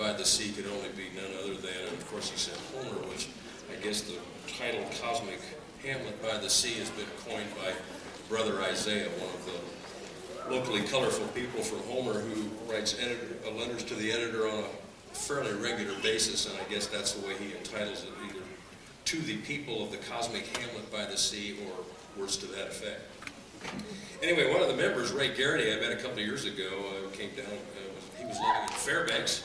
by the Sea could only be none other than, and of course he said Homer, which I guess the title Cosmic Hamlet by the Sea has been coined by Brother Isaiah, one of the locally colorful people from Homer who writes letters to the editor on a fairly regular basis, and I guess that's the way he entitles it, either to the people of the Cosmic Hamlet by the Sea or words to that effect. Anyway, one of the members, Ray Garrity, I met a couple of years ago, came down, he was living in Fairbanks,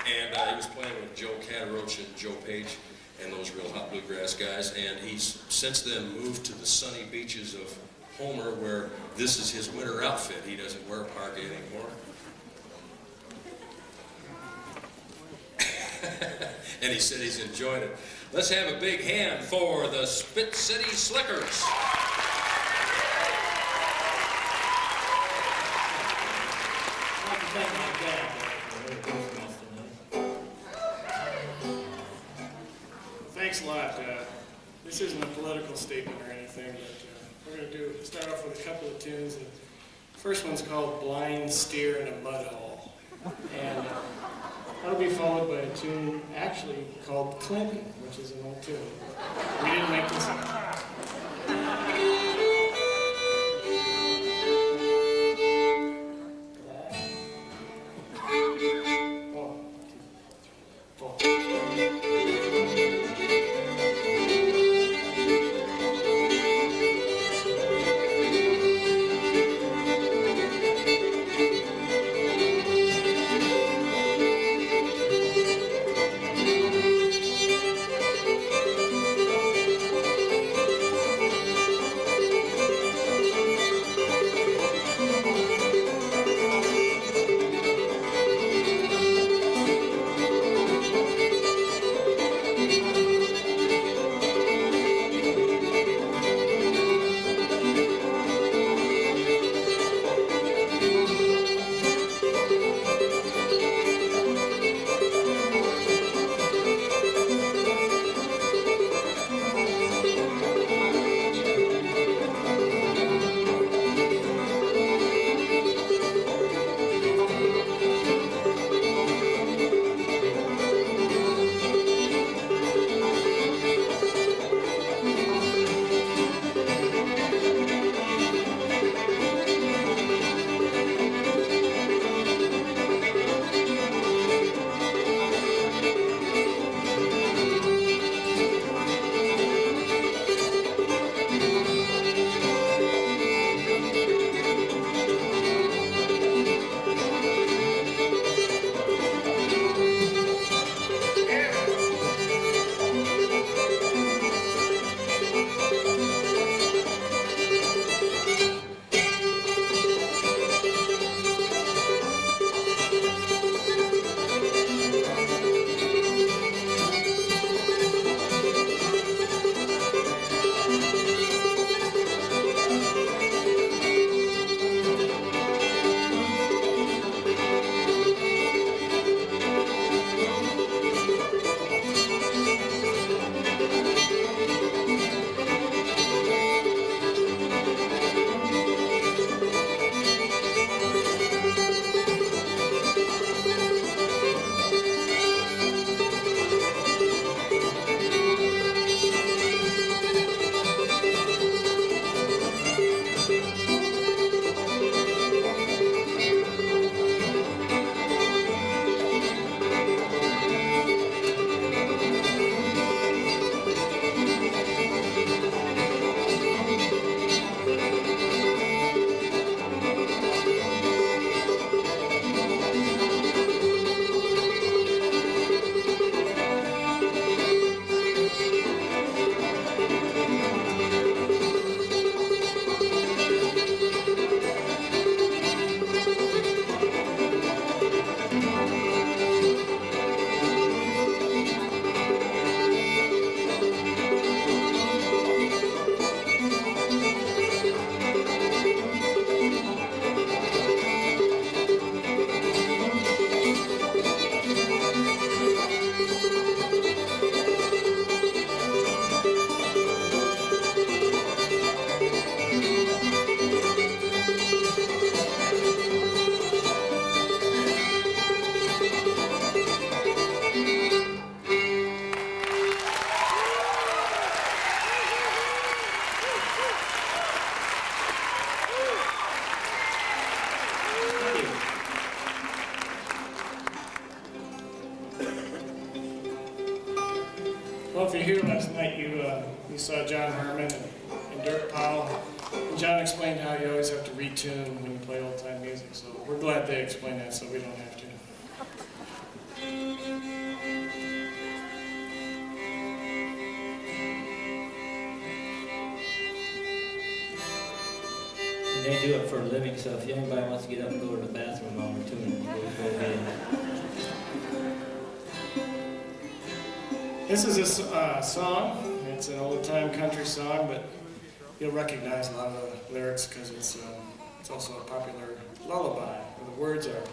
and he was playing with Joe Cataroach and Joe Page and those real hot bluegrass guys, and he's since then moved to the sunny beaches of Homer, where this is his winter outfit. He doesn't wear parka anymore. And he said he's enjoying it. Let's have a big hand for the Spit City Slickers. Thanks a lot. This isn't a political statement or anything, but we're going to start off with a couple of tunes. The first one's called Blind Steer in a Mud Hole. And that'll be followed by a tune actually called Clinton, which is an old tune. We didn't make this up. Well, if you're here last night, you saw John Herman and Dirk Powell. And John explained how you always have to retune when you play old-time music. So we're glad they explained that so we don't have to. And they do it for a living, so if anybody wants to get up and go to the bathroom while we're tuning, go ahead. This is a song. It's an old-time country song, but you'll recognize a lot of the lyrics because it's also a popular lullaby. The words are,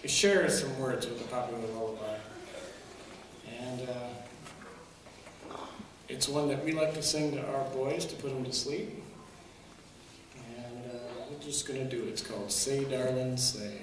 it shares some words with the popular lullaby. And it's one that we like to sing to our boys to put them to sleep. And we're just going to do it. It's called Say, Darling, Say.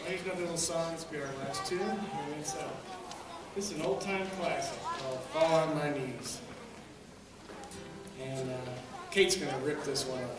here's another little song. This will be our last tune. And this is an old-time classic called Fall on My Knees. And Kate's going to rip this one up.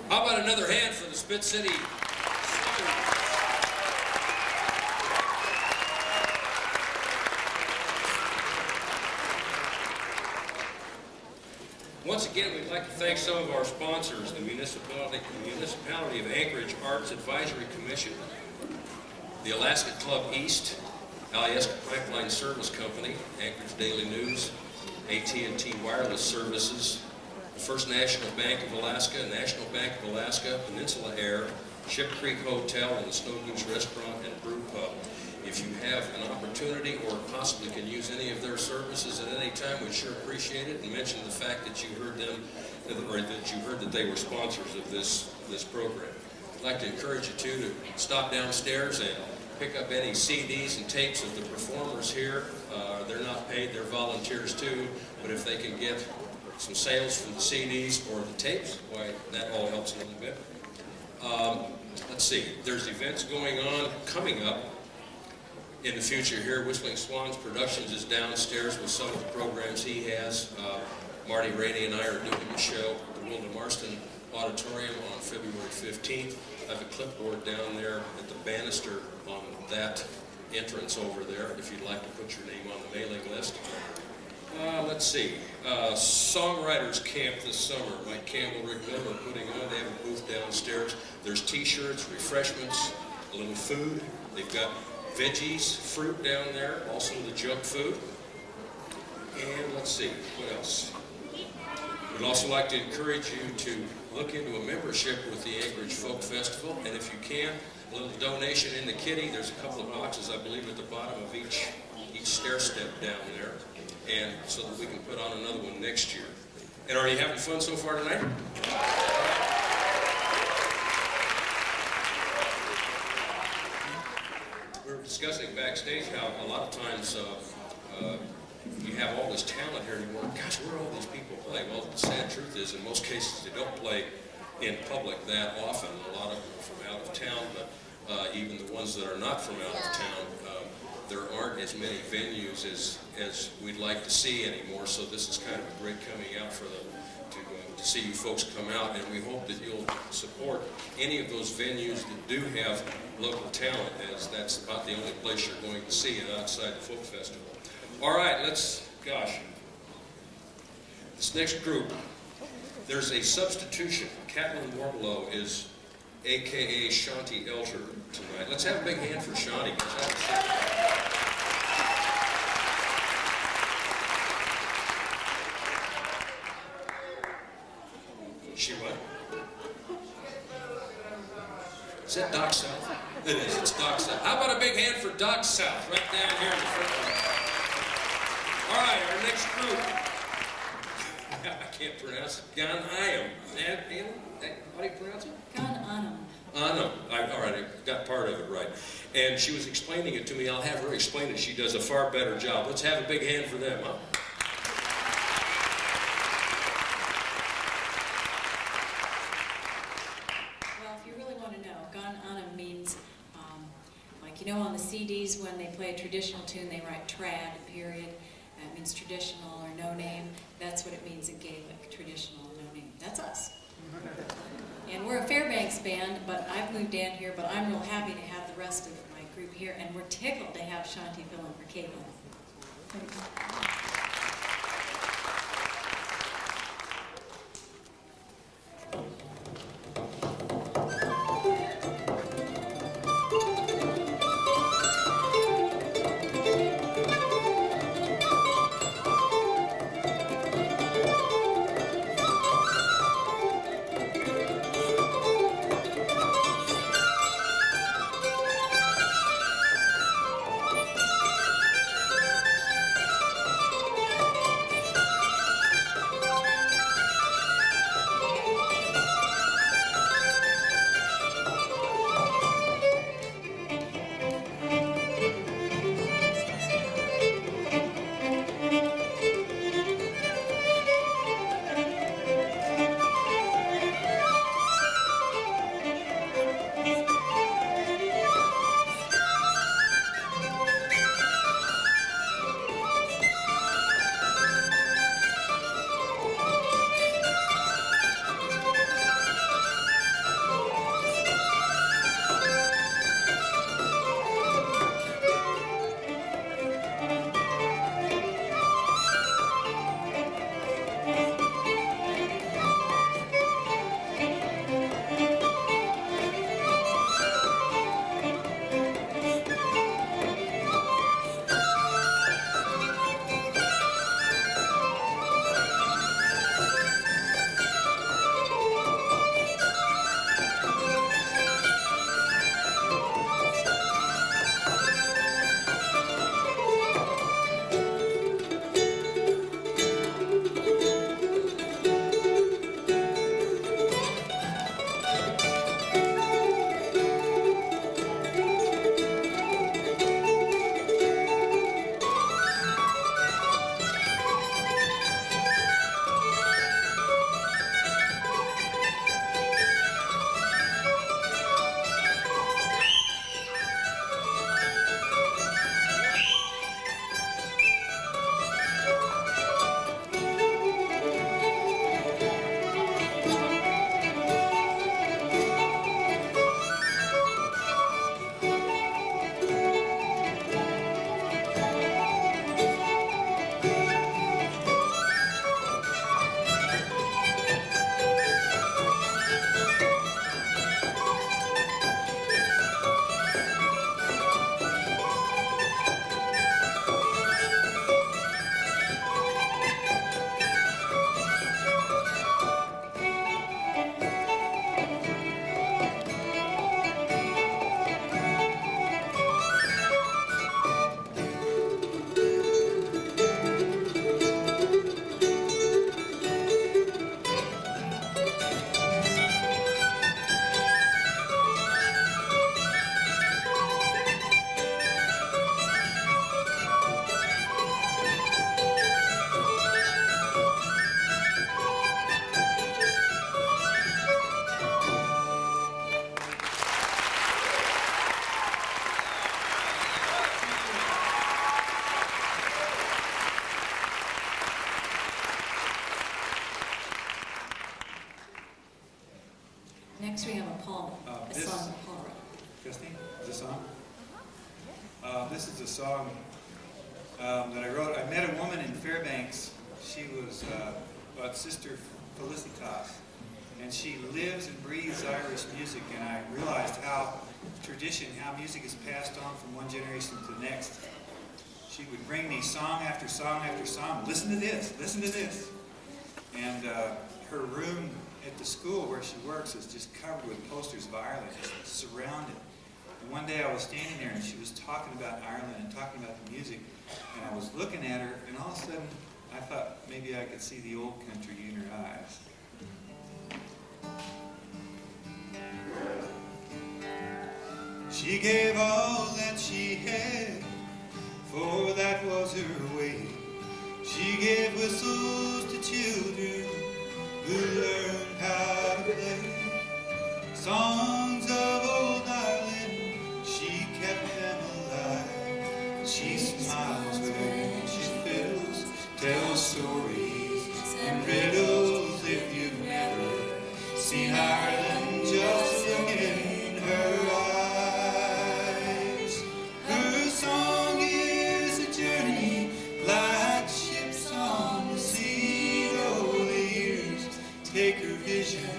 How about another hand for the Spit City? Once again, we'd like to thank some of our sponsors, the Municipality of Anchorage Arts Advisory Commission, the Alaska Club East, Alyeska Pipeline Service Company, Anchorage Daily News, AT&T Wireless Services, the First National Bank of Alaska, National Bank of Alaska, Peninsula Air, Ship Creek Hotel, and the Snow Goose Restaurant and Brew Pub. If you have an opportunity or possibly can use any of their services at any time, we'd sure appreciate it, and mention the fact that you heard them, or that you heard that they were sponsors of this program. I'd like to encourage you to stop downstairs and pick up any CDs and tapes of the performers here. They're not paid, they're volunteers too, but if they can get some sales from the CDs or the tapes, why, that all helps a little bit. Let's see, there's events going on, coming up in the future here. Whistling Swans Productions is downstairs with some of the programs he has. Marty Rainey and I are doing a show at the Wilda Marston Auditorium on February 15th. I have a clipboard down there at the banister on that entrance over there if you'd like to put your name on the mailing list. Let's see. Songwriters Camp this summer. Mike Campbell, Rick Miller are putting on. They have a booth downstairs. There's t-shirts, refreshments, a little food. They've got veggies, fruit down there, also the junk food. And let's see, what else? We'd also like to encourage you to look into a membership with the Anchorage Folk Festival, and if you can, a little donation in the kitty. There's a couple of boxes, I believe, at the bottom of each stair step down there, and so that we can put on another one next year. And are you having fun so far tonight? We were discussing backstage how a lot of times you have all this talent here, and you wonder, gosh, where are all these people playing? Well, the sad truth is, in most cases, they don't play in public that often. A lot of them are from out of town, but even the ones that are not from out of town, there aren't as many venues as we'd like to see anymore, so this is kind of a great coming out for them to see you folks come out, and we hope that you'll support any of those venues that do have local talent, as that's about the only place you're going to see it outside the Folk Festival. All right, this next group, there's a substitution. Catlin Warbelow is a.k.a. Shanti Elter tonight. Let's have a big hand for Shanti. She what? Is that Doc South? It is, it's Doc South. How about a big hand for Doc South, right down here in the front row? All right, our next group. I can't pronounce it. Gan Ainm. How do you pronounce it? Gan Ainm. Ainm. All right, I got part of it right. And she was explaining it to me. I'll have her explain it. She does a far better job. Let's have a big hand for them, huh? Well, if you really want to know, Gan Ainm means, like, you know, on the CDs when they play a traditional tune, they write trad, period. That means traditional or no name. That's what it means in Gaelic, traditional or no name. That's us. And we're a Fairbanks band, but I've moved down here, but I'm real happy to have the rest of my group here, and we're tickled to have Shanti fill in for Caitlin. This is a song that I wrote. I met a woman in Fairbanks. She was Sister Felicitas, and she lives and breathes Irish music. And I realized how music is passed on from one generation to the next. She would bring me song after song after song. Listen to this. Listen to this. And her room at the school where she works is just covered with posters of Ireland, just surrounded. And one day I was standing there and she was talking about Ireland and talking about the music, and I was looking at her, and all of a sudden I thought maybe I could see the old country in her eyes. She gave all that she had, for that was her way. She gave whistles to children who learned how to play. Songs of old Ireland, she kept them alive. She smiles when she fiddles, tells stories and riddles. If you've never seen Ireland, just look in her eyes. Her song is a journey like ships on the sea. Though the years take her vision,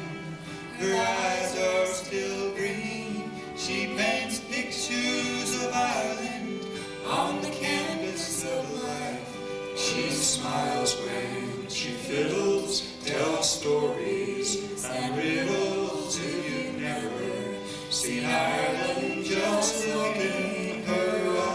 her eyes are still green. She paints pictures of Ireland on the canvas of life. She smiles when she fiddles, tells stories and riddles. If you've never seen Ireland, just look in her eyes.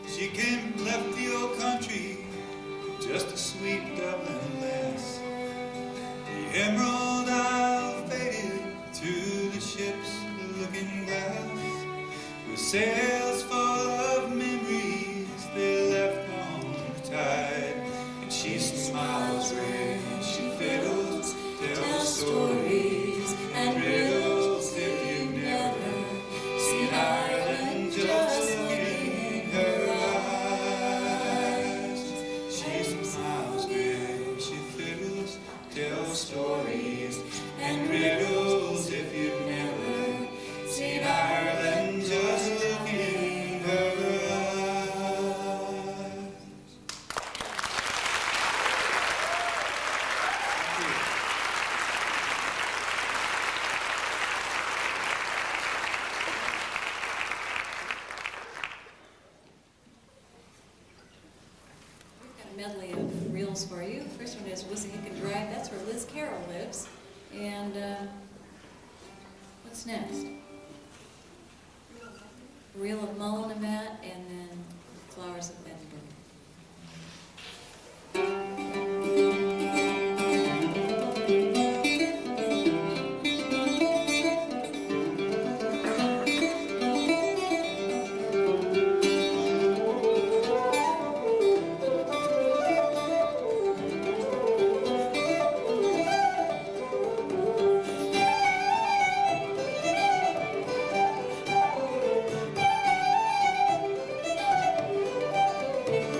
She came and left the old country, just a sweet Dublin lass. The emerald isle faded to the ships, the looking glass. With sails full of memories they left on the tide. And she smiles when she fiddles, tells stories and riddles. If you've never seen Ireland, just look in her eyes. She smiles when she fiddles, tells stories and riddles. If you've never seen Ireland, just look in her eyes. Thank you. We've got a medley of reels for you. First one is Wissahickon Drive. That's where Liz Carroll lives. And what's next? Reel of Mullinavat, and then Flowers of Edinburgh. Thank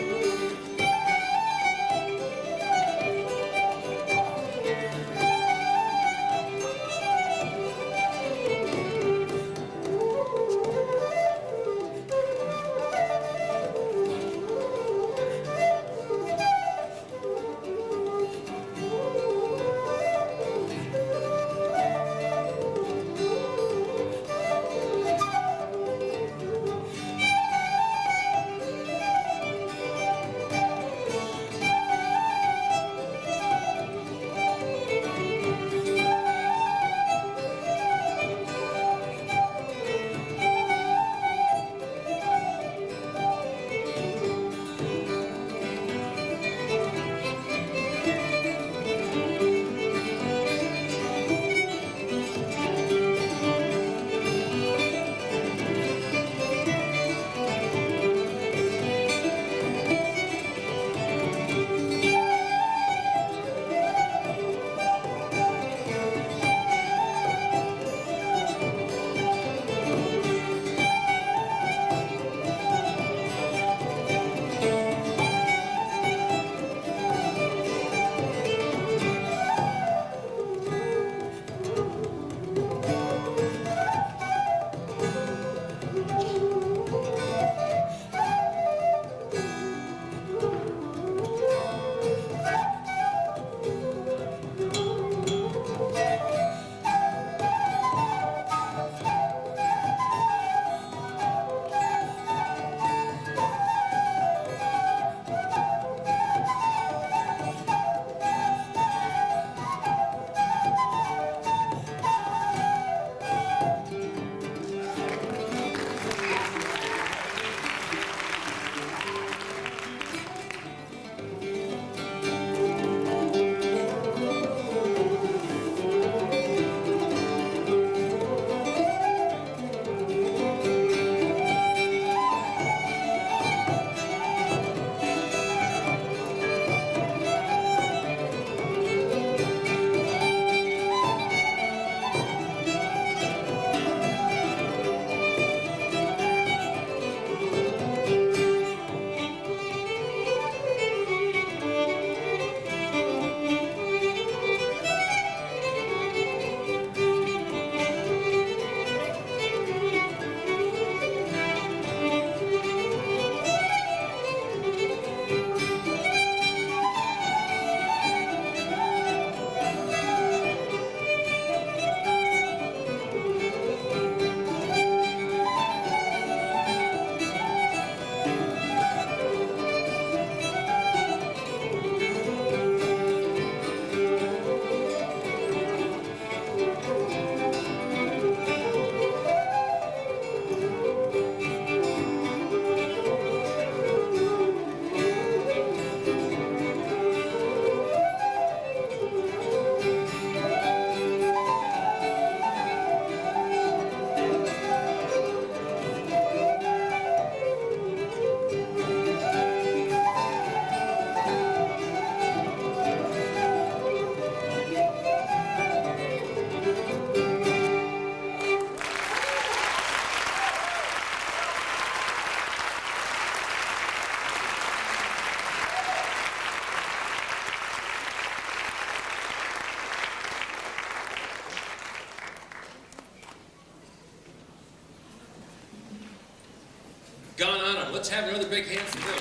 Gan Ainm. Let's have another big hand for them.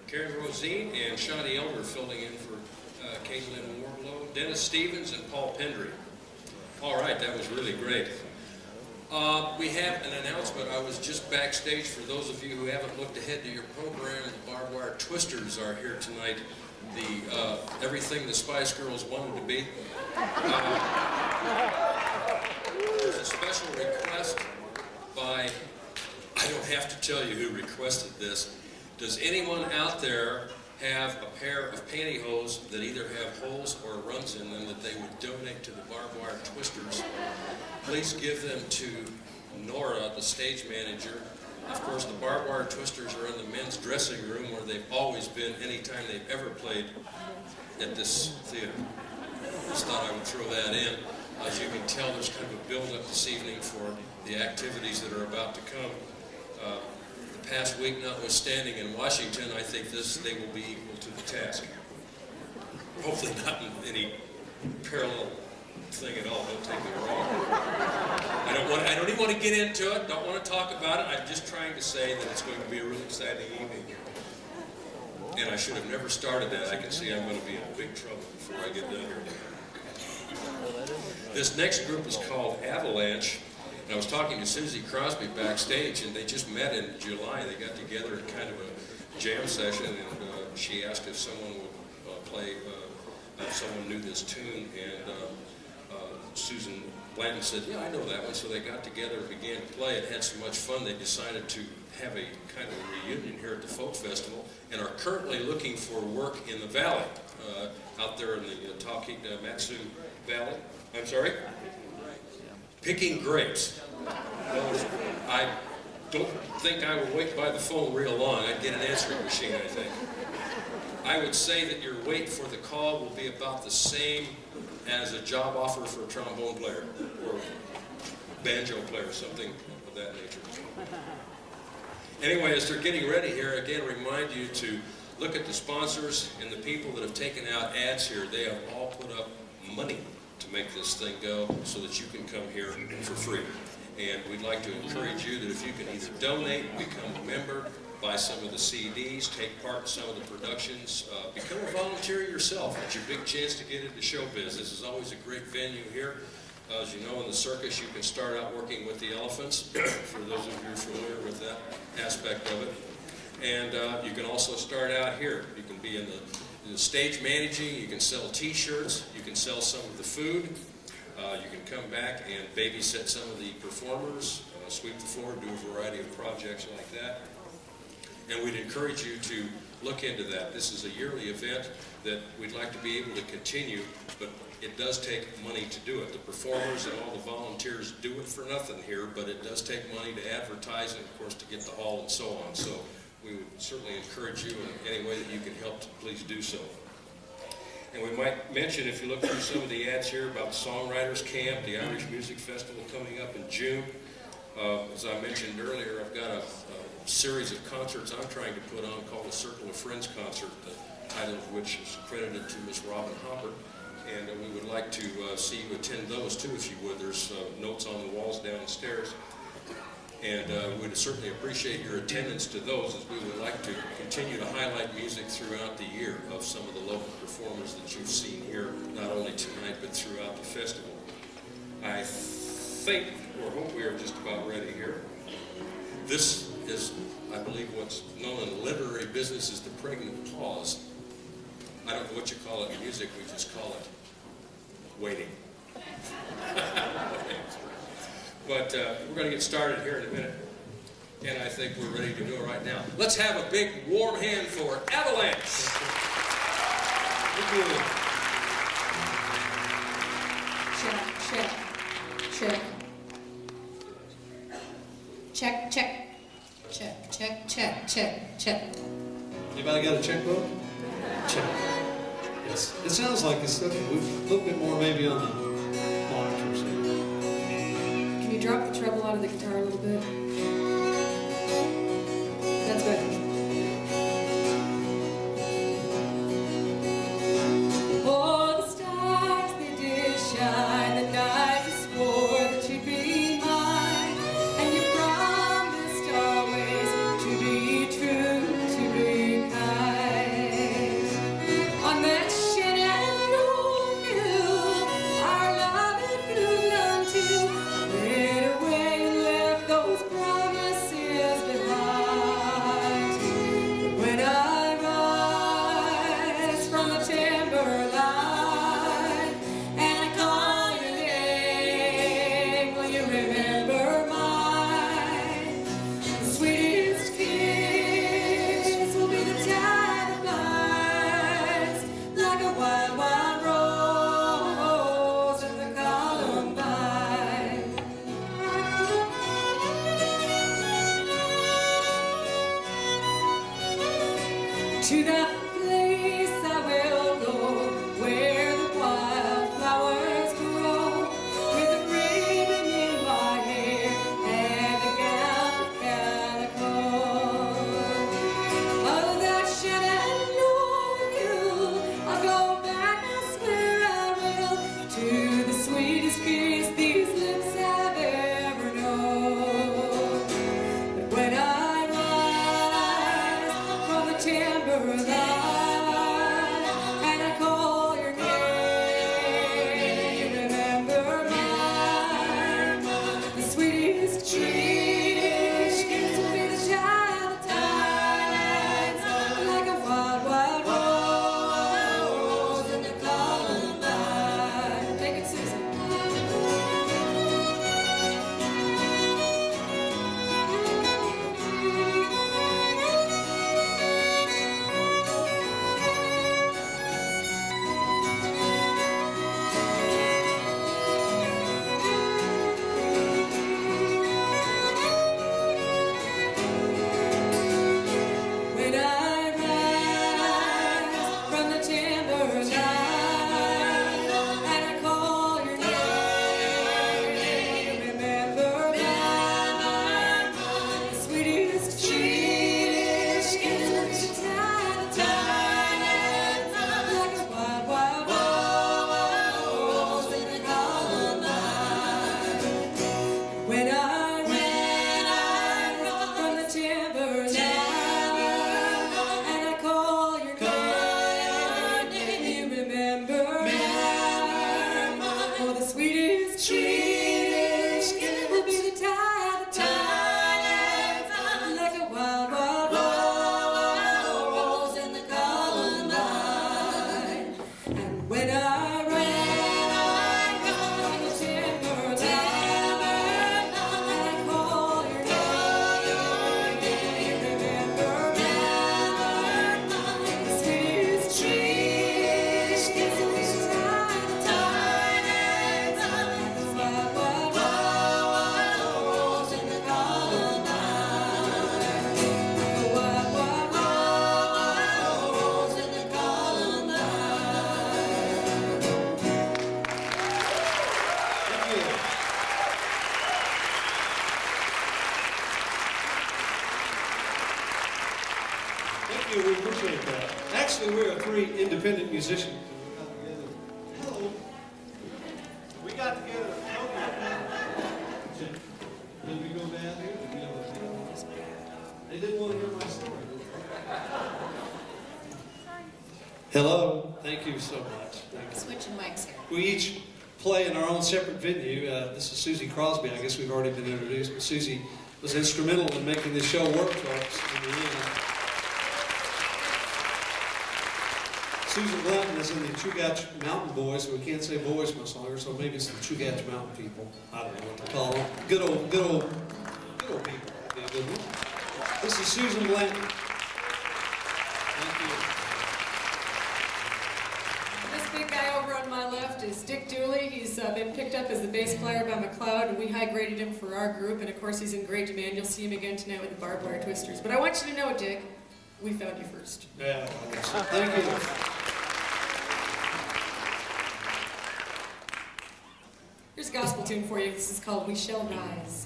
Karen Rosine and Shadi Elder filling in for Caitlin Warlow, Dennis Stevens, and Paul Pendry. All right, that was really great. We have an announcement. I was just backstage. For those of you who haven't looked ahead to your program, the Barbwire Twisters are here tonight. The everything the Spice Girls wanted to be. There's a special request by, I don't have to tell you who requested this. Does anyone out there have a pair of pantyhose that either have holes or runs in them that they would donate to the Barbwire Twisters? Please give them to Nora, the stage manager. Of course, the Barbwire Twisters are in the men's dressing room where they've always been anytime they've ever played at this theater. Just thought I would throw that in. As you can tell, there's kind of a build-up this evening for the activities that are about to come. The past week notwithstanding in Washington, I think they will be equal to the task. Hopefully not in any parallel thing at all, don't take me wrong. I don't even want to get into it, don't want to talk about it. I'm just trying to say that it's going to be a really exciting evening. And I should have never started that. I can see I'm going to be in big trouble before I get done here. This next group is called Avalanche. And I was talking to Susie Crosby backstage, and they just met in July. They got together in kind of a jam session, and she asked if someone would play, if someone knew this tune, and Susan Blanton said, yeah, I know that one. So they got together and began to play and had so much fun, they decided to have a kind of a reunion here at the Folk Festival, and are currently looking for work in the Valley, out there in the Matsu Valley. I'm sorry? Picking grapes. I don't think I would wait by the phone real long. I'd get an answering machine, I think. I would say that your wait for the call will be about the same as a job offer for a trombone player or banjo player, something of that nature. Anyway, as they're getting ready here, again, remind you to look at the sponsors and the people that have taken out ads here. They have all put up money to make this thing go so that you can come here for free. And we'd like to encourage you that if you can either donate, become a member, buy some of the CDs, take part in some of the productions, become a volunteer yourself. It's your big chance to get into show biz. This is always a great venue here. As you know, in the circus, you can start out working with the elephants, for those of you who are familiar with that aspect of it. And you can also start out here. You can be in the stage managing, you can sell t-shirts, you can sell some of the food, you can come back and babysit some of the performers, sweep the floor, do a variety of projects like that. And we'd encourage you to look into that. This is a yearly event that we'd like to be able to continue, but it does take money to do it. The performers and all the volunteers do it for nothing here, but it does take money to advertise and, of course, to get the hall and so on. So we would certainly encourage you in any way that you can help to please do so. And we might mention, if you look through some of the ads here, about the Songwriters Camp, the Irish Music Festival coming up in June. As I mentioned earlier, I've got a series of concerts I'm trying to put on called the Circle of Friends concert, the title of which is credited to Miss Robin Hopper. And we would like to see you attend those too, if you would. There's notes on the walls downstairs. And we'd certainly appreciate your attendance to those, as we would like to continue to highlight music throughout the year of some of the local performers that you've seen here, not only tonight, but throughout the festival. I think, or hope we are just about ready here. This is, I believe, what's known in the literary business as the pregnant pause. I don't know what you call it in music, we just call it waiting. But we're going to get started here in a minute, and I think we're ready to go right now. Let's have a big warm hand for Avalanche. Check. Check, check. Check, check, check, check, check. Anybody got a checkbook? Check. Yes. It sounds like it's a little bit more maybe on the monitors. Can you drop the treble out of the guitar a little bit? That's good. To that place I will go, where the wildflowers grow, with a ribbon in my hair and a gown of calico. Oh, thou shalt know you, I'll go back, I swear I will, to the sweetest kiss these lips have ever known. But when I rise from the timber line and I call your name, remember mine, the sweetest kiss will be the child of times, like a wild, wild rose in the columbine. Take it, Susan. When I rise from the timber line and I call your name, remember mine, the sweetest kiss will be the time of time, like a wild, wild rose in the columbine. When I rise from the timber line and I call your name, you remember mine. Oh, the sweetest kiss will be the tide of time, like a wild, wild rose in the columbine. And when I rise from the timber line and I call your name, remember mine, the sweetest kiss will be the tide of time, like a wild, wild rose in the columbine, like a wild, wild rose in the Thank you, we appreciate that. Actually, we're three independent musicians. Hello. We got together. Did we go down here? They didn't want to hear my story. Hello. Thank you so much. Thank you. Switching mics here. We each play in our own separate venue. This is Susie Crosby. I guess we've already been introduced, but Susie was instrumental in making this show work for us in the end. Susan Blanton is in the Chugach Mountain Boys, so we can't say boys much longer, so maybe it's the Chugach Mountain people. I don't know what to call them. Good old people. That'd be a good one. This is Susan Blanton. Thank you. This big guy over on my left is Dick Dooley. He's been picked up as the bass player by McLeod, and we high-graded him for our group, and of course he's in great demand. You'll see him again tonight with the Barbwire Twisters. But I want you to know, Dick, we found you first. Yeah, thank you. Here's a gospel tune for you. This is called We Shall Rise.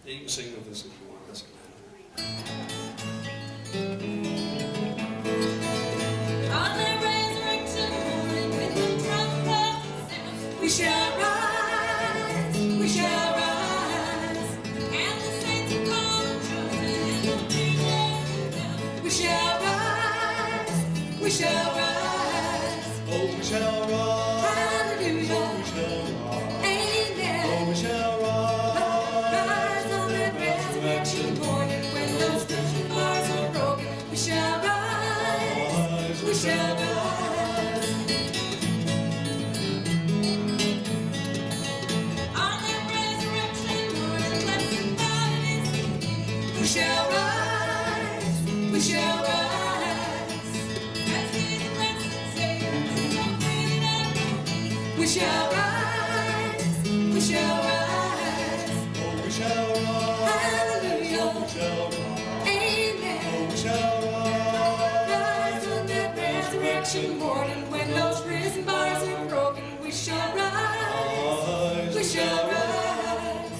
You can sing with us if you want. That's good. On the resurrection morning, with the trumpet sound, we shall rise, we shall rise, and the saints are called chosen, and the people down. We shall rise, we shall rise. Oh, we shall rise. Hallelujah. Oh, we shall rise. Amen. Oh, we shall rise. Rise on that resurrection morning, when those prison bars are broken. We shall rise, we shall rise. On that resurrection morning, let somebody sing. We shall rise, we shall rise. As we rest and say, we shall rise, we shall rise. Oh, we shall rise. Hallelujah. Oh, we shall rise. Amen. Oh, we shall rise. Rise resurrection morning, when those prison bars are broken, we shall rise, we shall rise.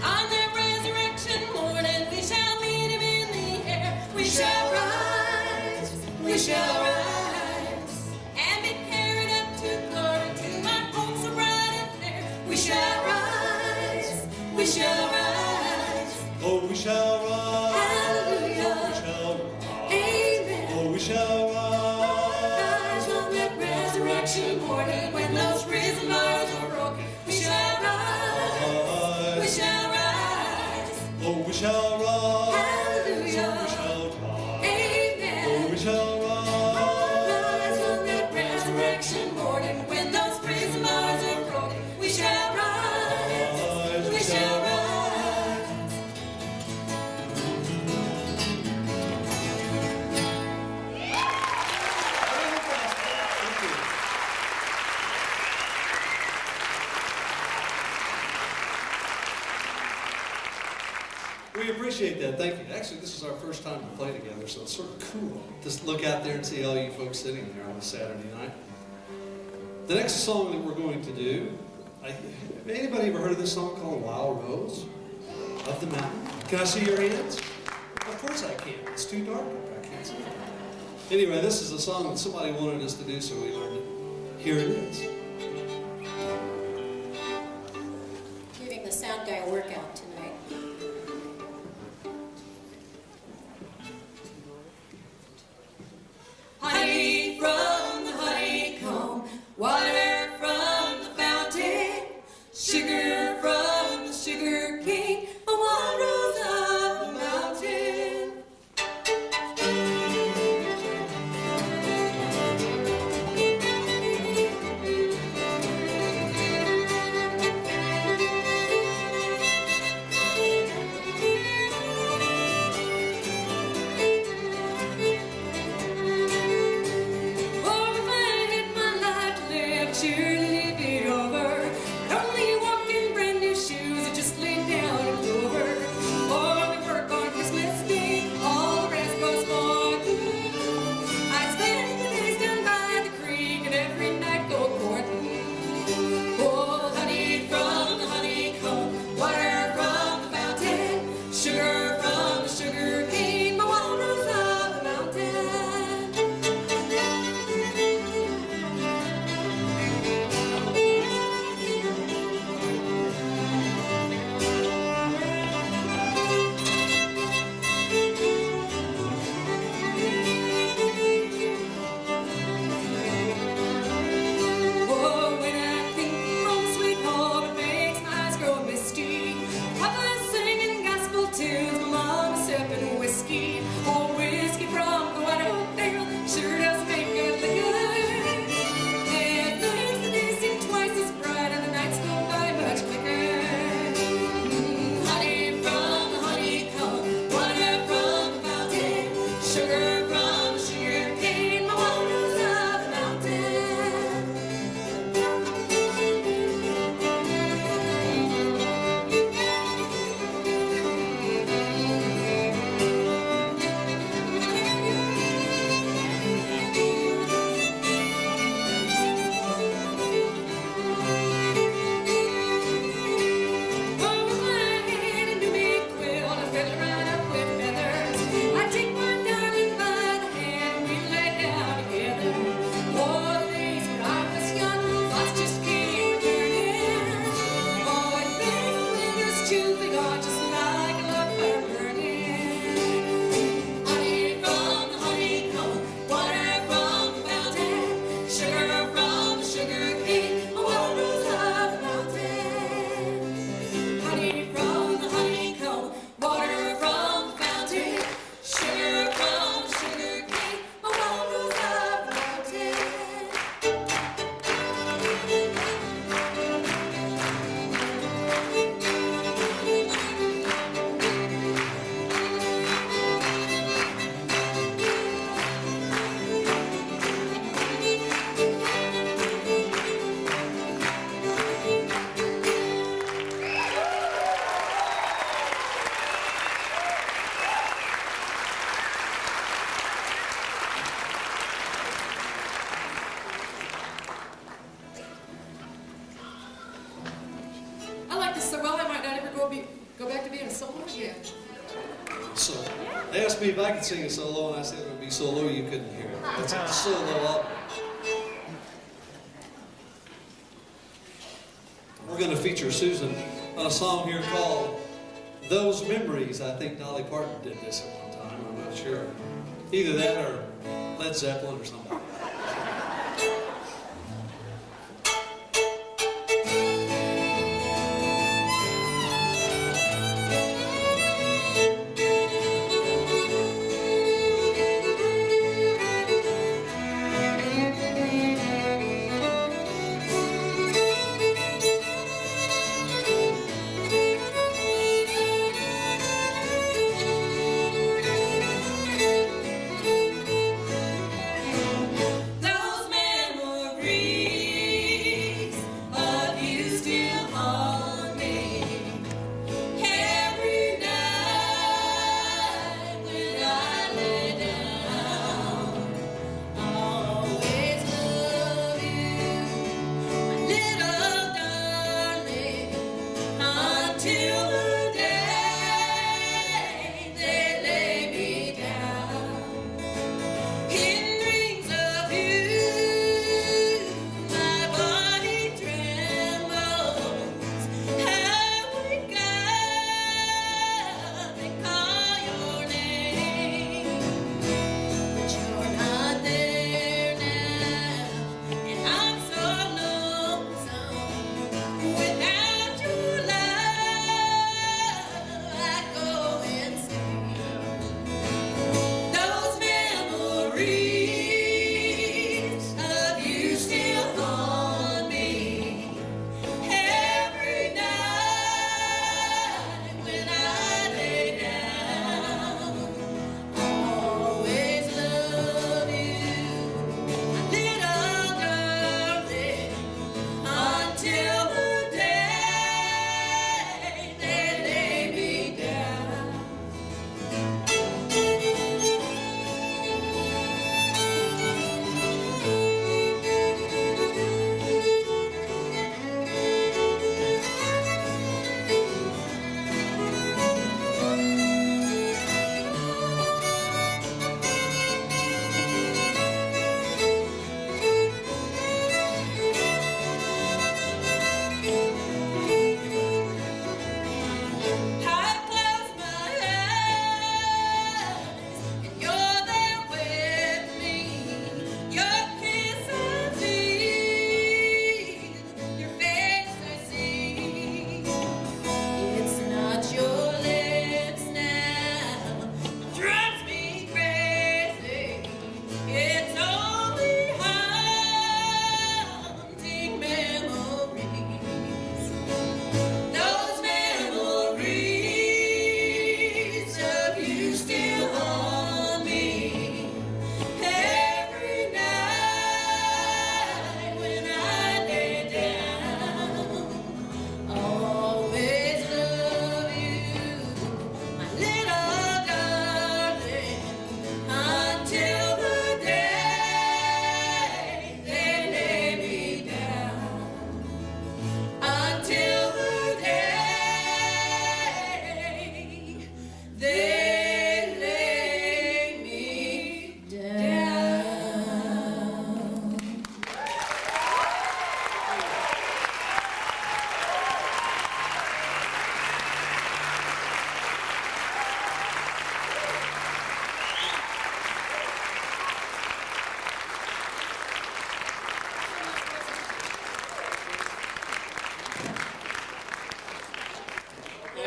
On that resurrection morning, we shall meet him in the air. We shall rise, we shall rise, and be carried up to glory to our home so bright and fair. We shall rise, we shall rise. Oh, we shall rise. Hallelujah. Oh, we shall rise. Amen. Oh, we shall rise. Rise on that resurrection morning, when those prison bars are broken. We shall rise, we shall rise. Oh, we shall rise. Hallelujah. Oh, we shall rise. Amen. Oh, we shall rise. Rise on that resurrection morning, when those prison bars are broken. We shall rise, we shall rise. We appreciate that. Thank you. Actually, this is our first time to play together, so it's sort of cool. Just look out there and see all you folks sitting there on a Saturday night. The next song that we're going to do, anybody ever heard of this song called Wild Rose of the Mountain? Can I see your hands? Of course I can. It's too dark up there. I can't see it. Anyway, this is a song that somebody wanted us to do, so we learned it. Here it is. Giving the sound guy a workout tonight. Honey from the honeycomb, water from the fountain, sugar from the sugar cane, a wild rose of the mountain. They asked me if I could sing a solo, and I said it would be so low you couldn't hear it. That's a solo. We're going to feature Susan on a song here called Those Memories. I think Dolly Parton did this at one time. I'm not sure. Either that or Led Zeppelin or something.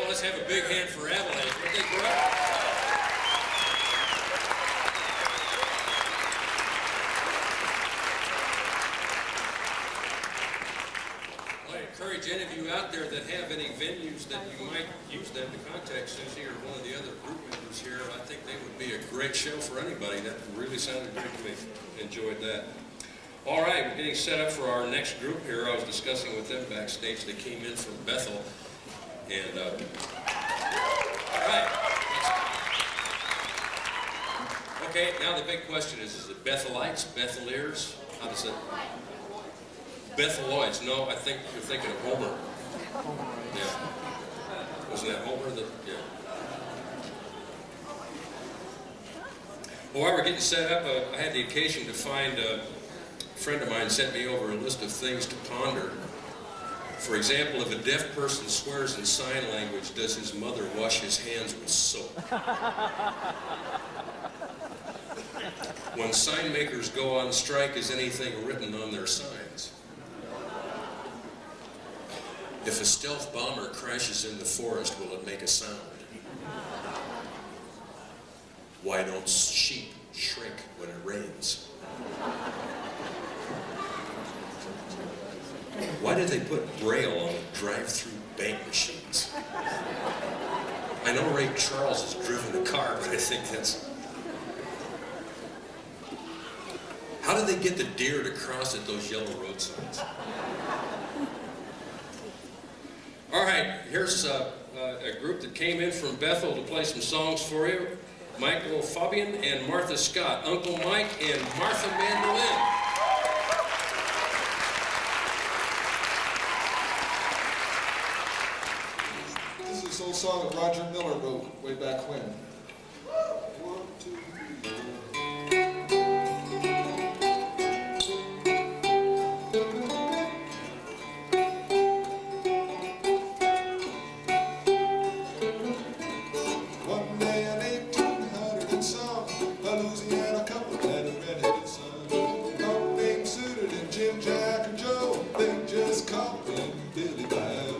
Let's have a big hand for Avalanche. What they great. I encourage any of you out there that have any venues that you might use them to contact Susie or one of the other group members here. I think they would be a great show for anybody. That really sounded great to me. Enjoyed that. All right, we're getting set up for our next group here. I was discussing with them backstage. They came in from Bethel. And, all right. Okay, now the big question is it Bethelites, Betheliers? How does it? Betheloids. No, I think you're thinking of Homer. Yeah. Wasn't that Homer? Yeah. Well, while we're getting set up, I had the occasion to find a friend of mine sent me over a list of things to ponder. For example, if a deaf person swears in sign language, does his mother wash his hands with soap? When sign makers go on strike, is anything written on their signs? If a stealth bomber crashes in the forest, will it make a sound? Why don't sheep shrink when it rains? Why did they put Braille on the drive-through bank machines? I know Ray Charles has driven a car, but I think that's... How did they get the deer to cross at those yellow road signs? All right, here's a group that came in from Bethel to play some songs for you. Michael Fabian and Martha Scott. Uncle Mike and Martha Mandolin. This is this old song that Roger Miller wrote way back when. 1, 2, 3. One day in 1800 and some, a Louisiana couple had a red-headed son. One named Suited and Jim, Jack, and Joe. They just called him Billy Bow.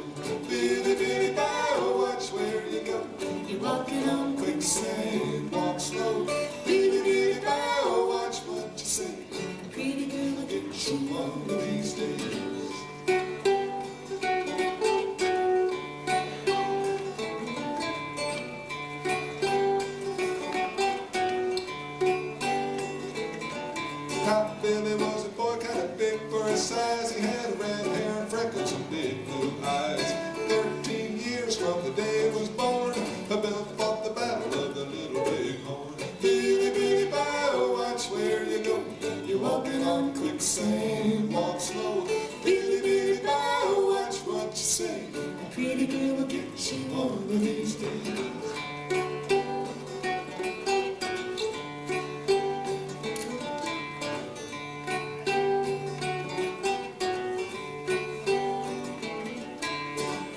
Billy, Billy Bow, watch where you go. You're walking on quicksand, walk slow. Billy, Billy Bow, watch what you say. Pretty girl will get you one of these days. Top Billy was a boy kind of big for his size. He had red hair and freckles and big blue eyes. 13 years from the day he was born, Bill fought the battle of the Little Big Horn. Billy, Billy Bow, watch where you go. You're walking on quicksand, walk slow. Billy, Billy Bow, watch what you say. A pretty girl will get you one of these days.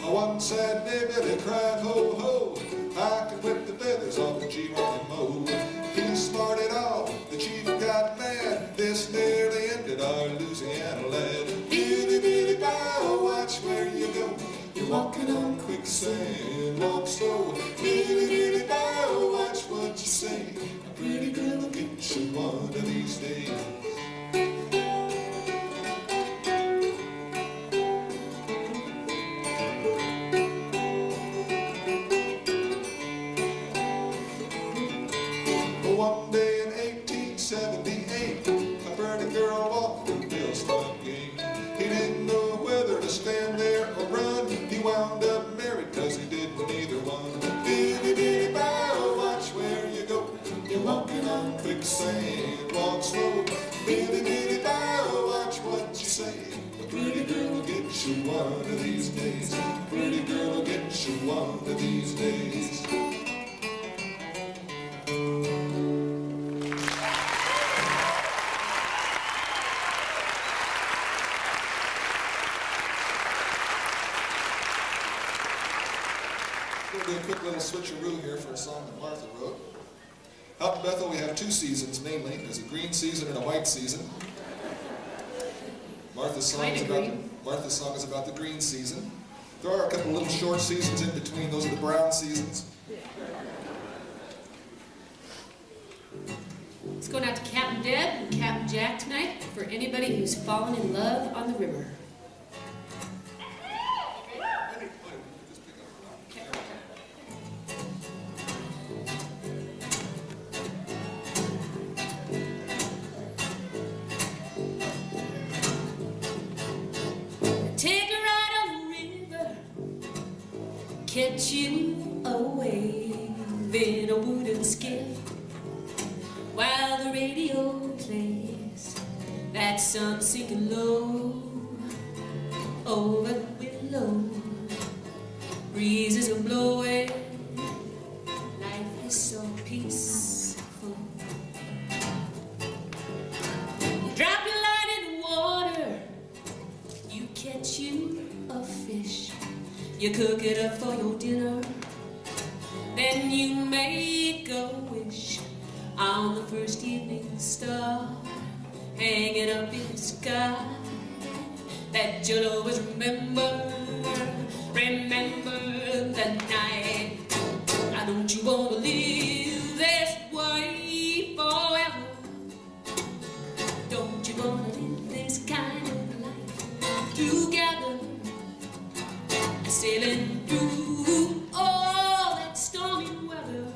One sad day Billy cried, ho, ho, I can whip the feathers off the G-Rock and mow. He smarted off, the chief got mad, this nearly ended our Louisiana lad. Billy, Billy Bow, watch where you go. You're walking on quicksand, walk slow. Billy, Billy Bow, watch what you say. A pretty girl will get you one of these days. One day in 1878, a pretty girl walked through Bill's front gate. He didn't know whether to stand there or run. He wound up married cause he didn't either one. Billy, Billy Bow, watch where you go. You're walking on quicksand, walk slow. Billy, Billy Bow, watch what you say. A pretty girl will get you one of these days. A pretty girl will get you one of these days. We'll do a quick little switcheroo here for a song that Martha wrote. Out in Bethel we have two seasons mainly. There's a green season and a white season. Martha's song is about the green season. There are a couple little short seasons in between. Those are the brown seasons. It's going out to Captain Deb and Captain Jack tonight for anybody who's fallen in love on the river. Take a ride on the river, catch you a wave in a wooden skiff, while the radio plays that sun sinking low over the willow. Breezes are blowing, life is so peaceful. You cook it up for your dinner. Then you make a wish on the first evening star. Hang it up in the sky that you'll always remember. Remember the night. I don't you wanna live this way forever? Don't you wanna live this kind of life together? Sailing through all that stormy weather.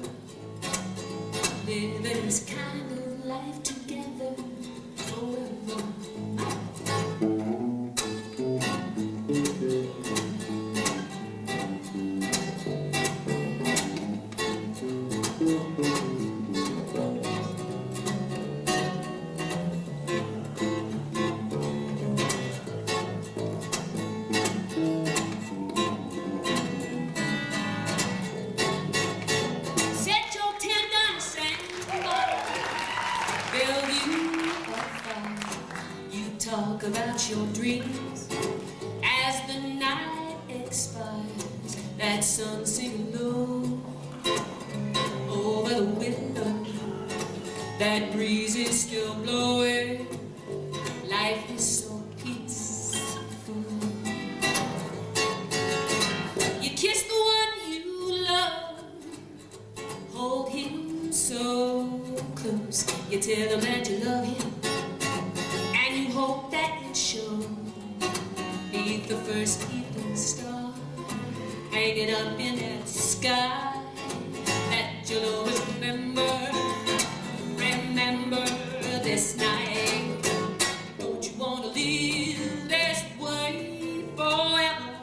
Living this kind of life together forever. Set your tent on the sandbar. Build you a fire. You talk about your dreams as the night expires. That sun singing low over the window. That breeze is still blowing. Life is so peaceful. You kiss the one you love. Hold him so close. You tell him that you love him, and you hope that it shows. Beneath the first evening star, hang it up in that sky that you'll always remember. Remember this night. Don't you wanna live this way forever?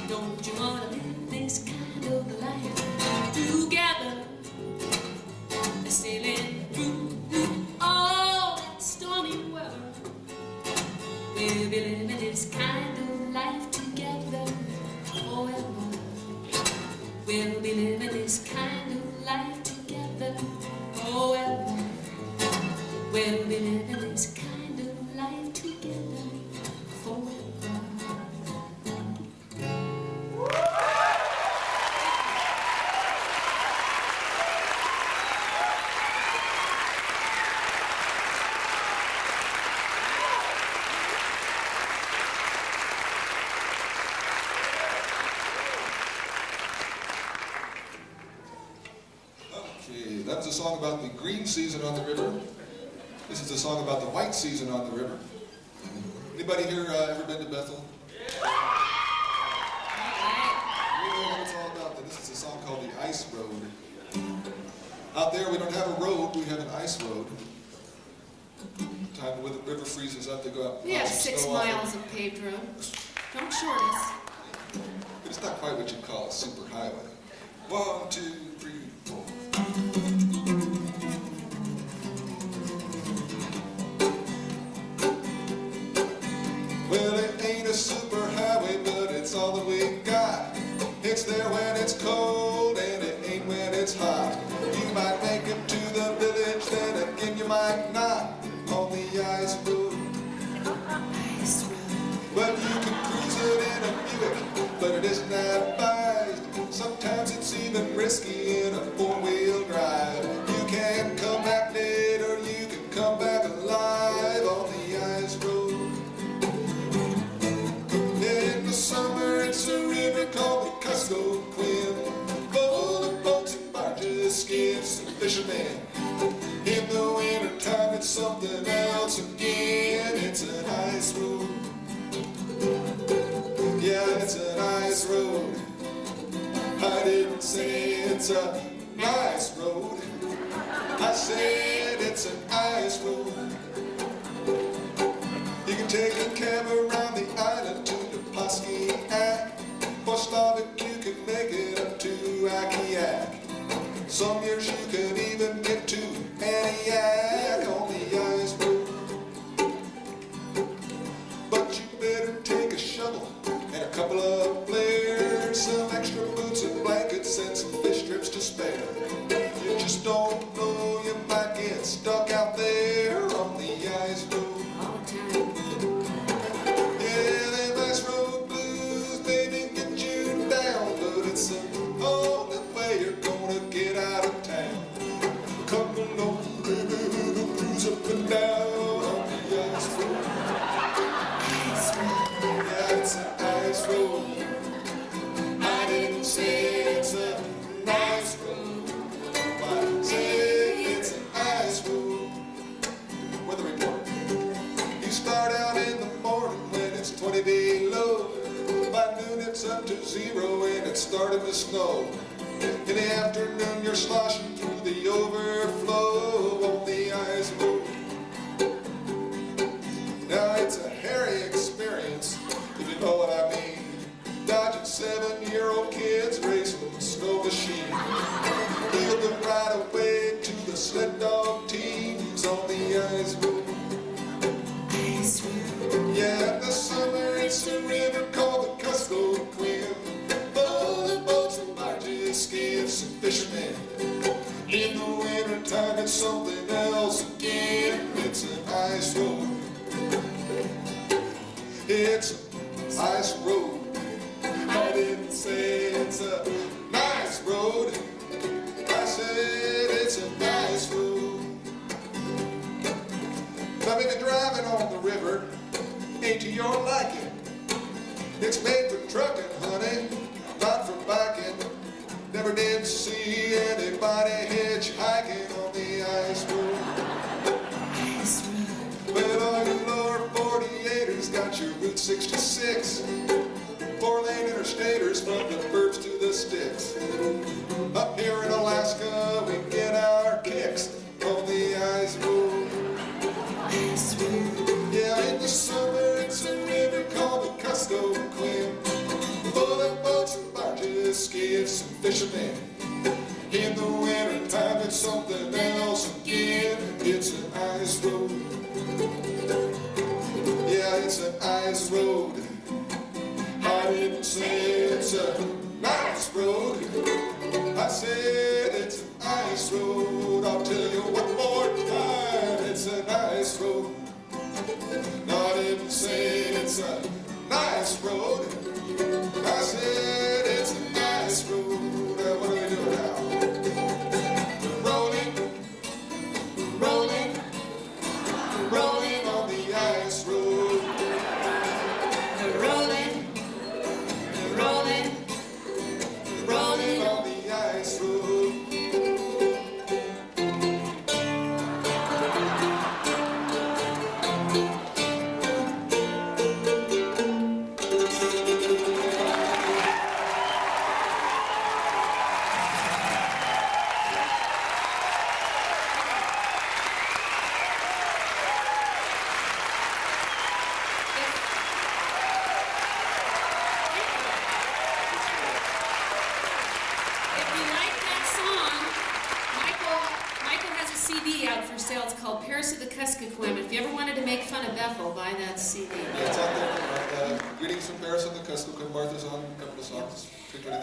Don't you wanna live this kind of life together? Sailing through all that stormy weather. We'll be living this kind of life together forever. We'll be living this kind of life together forever. We'll be living this kind of life together forever. Okay, that was a song about the green season on the river. This is a song about the white season on the river. Anybody here ever been to Bethel? You know what it's all about. This is a song called The Ice Road. Out there we don't have a road, we have an ice road. Time when the river freezes up, they go out. We have some 6 snow off it. miles of paved road. Don't short us. But it's not quite what you'd call a super highway. 1, 2, 3, 4. Well, it ain't a super highway, but it's all that we got. It's there when it's cold, and it ain't when it's hot. You might make it to the village, then again you might not. On the ice road. But you can cruise it in a Buick, but it isn't advised. Sometimes it's even risky in a 4-wheel drive. You can come back dead, or you can come back alive on the ice road. In the summer, it's a river called the Kuskokwim, full of boats and barges, skiffs and fishermen. In the wintertime, it's something else again. It's an ice road. Yeah, it's an ice road. I didn't say it's a nice road. I said it's an ice road. You can take a cab around the island to Pasquiac. For Slavic, you can make it up to Akiak. Some years you can even get to Antioch on the ice road. But you better take a shovel and a couple of flares, some extra boots and blankets and some fish strips to spare. You just don't know, you might get stuck out there on the ice road. All the time. Yeah, them ice road blues, baby, started to snow. In the afternoon, you're sloshing through the overflow on the ice road. Now it's a hairy experience, if you know what I mean. Dodging 7-year-old kids racing the snow machine. Wheeled them right away to the sled dog teams on the ice road. Yeah, in the summer it's a river called the Cusco Queen, full of boats and barges, skiffs and fishermen. In the winter time it's something else again. It's an ice road. It's an ice road. I didn't say it's a nice road. I said it's a nice road. Now maybe driving on the river ain't to your liking. It's made for trucking, honey, not for biking. Never did see anybody hitchhiking on the ice road. But all you lower 48ers got your Route 66. 4-lane interstaters from the burbs to the sticks. Up here in Alaska, we get our kicks on the ice road. Yeah, in the summer, it's a river called the Cusco Queen, full of boats and barges, skiffs and fishermen. In the winter time, it's something else again. It's an ice road. Yeah, it's an ice road. I didn't say it's a nice road. I said it's an ice road. I'll tell you one more time, it's an ice road. No, I didn't say it's a nice road. I said it's a nice road. What are we doing now? Rolling, rolling, rolling on the ice road. Rolling, rolling, Rolling on the ice road. If you like that song, Michael has a CD out for sale. It's called Paris of the Kuskokwim. If you ever wanted to make fun of Bethel, buy that CD. Yeah, it's out there. Greetings from Paris on the Kuskokwim. Martha's on a couple of songs.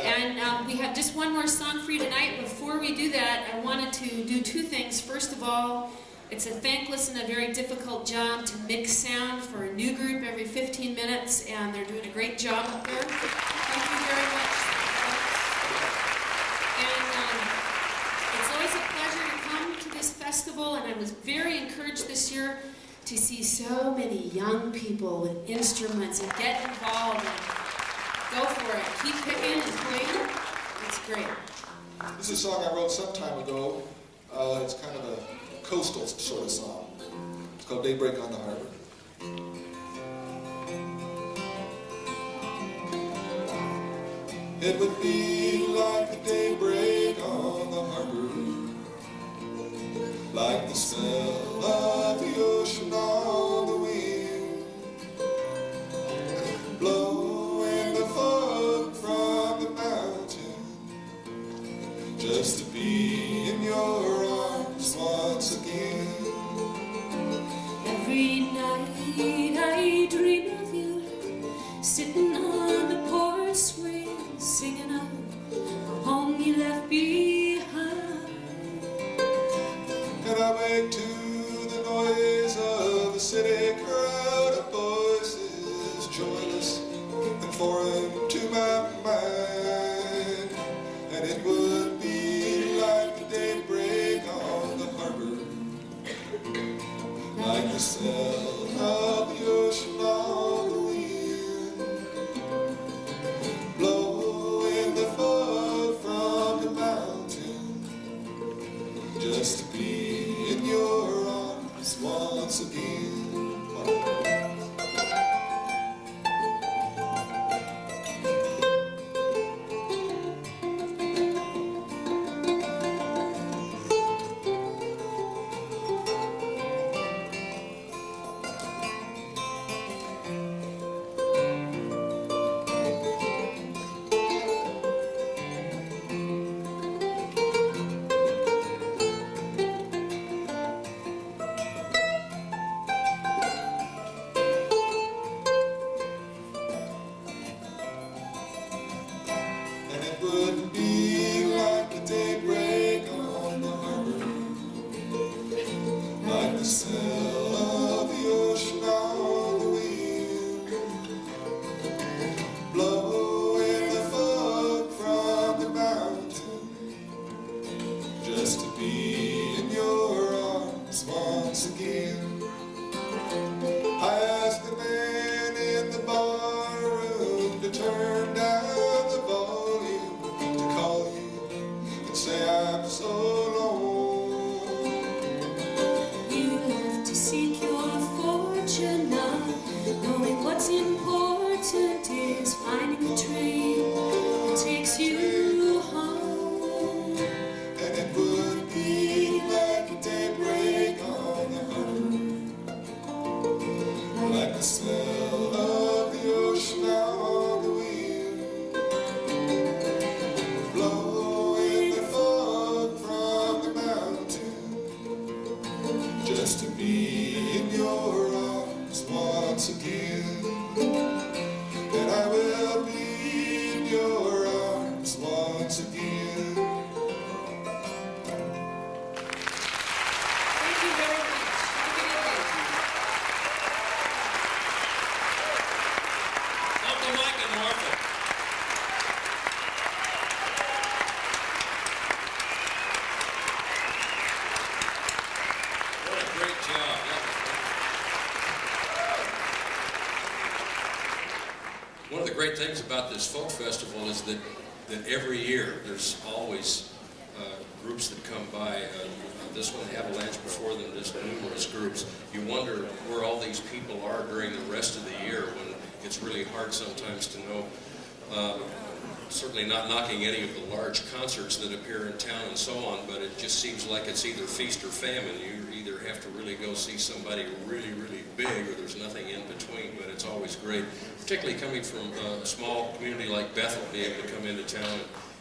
And we have just one more song for you tonight. Before we do that, I wanted to do two things. First of all, it's a thankless and a very difficult job to mix sound for a new group every 15 minutes, and they're doing a great job up there. Thank you very much. And it's always a pleasure to come to this festival, and I was very encouraged this year to see so many young people with instruments and get involved and go for it. Keep picking and playing. It's great. This is a song I wrote some time ago. It's kind of a coastal sort of song. It's called Daybreak on the Harbor. It would be like the daybreak on the harbor, like the smell of the ocean on the wind, blowing the fog from the mountain, just to be in your arms once again. Every night I dream of you, sitting on the porch swing, singing of the home you left behind. And I wake to the noise of a city crowd of voices, joyless and foreign to my mind. And it would be like the daybreak on the harbor, like the smell of the ocean on the wind, blowing the fog from the mountain, just to be in your arms once again. smell of the ocean on the wind, blowing the fog from the mountain, just to be in your arms once again. I asked the man in the bar room to turn down the volume, to call you and say I'm so alone. You have to seek your fortune now, knowing what's important is finding a train that takes you home. And it would be like a daybreak on the harbor, like the smell of the ocean on the wind, blowing the fog from the mountain, just to be in your arms once again. And I will be in your arms once again. Thank you very much. Take it away. Uncle Mike and Martha. What a great job. One of the great things about this folk festival is that every year there's always groups that come by. This one, Avalanche, before them, there's numerous groups. You wonder where all these people are during the rest of the year when it's really hard sometimes to know. Certainly not knocking any of the large concerts that appear in town and so on, but it just seems like it's either feast or famine. You either have to really go see somebody really, really big, or there's nothing in between, but it's always great, particularly coming from a small community like Bethel, be able to come into town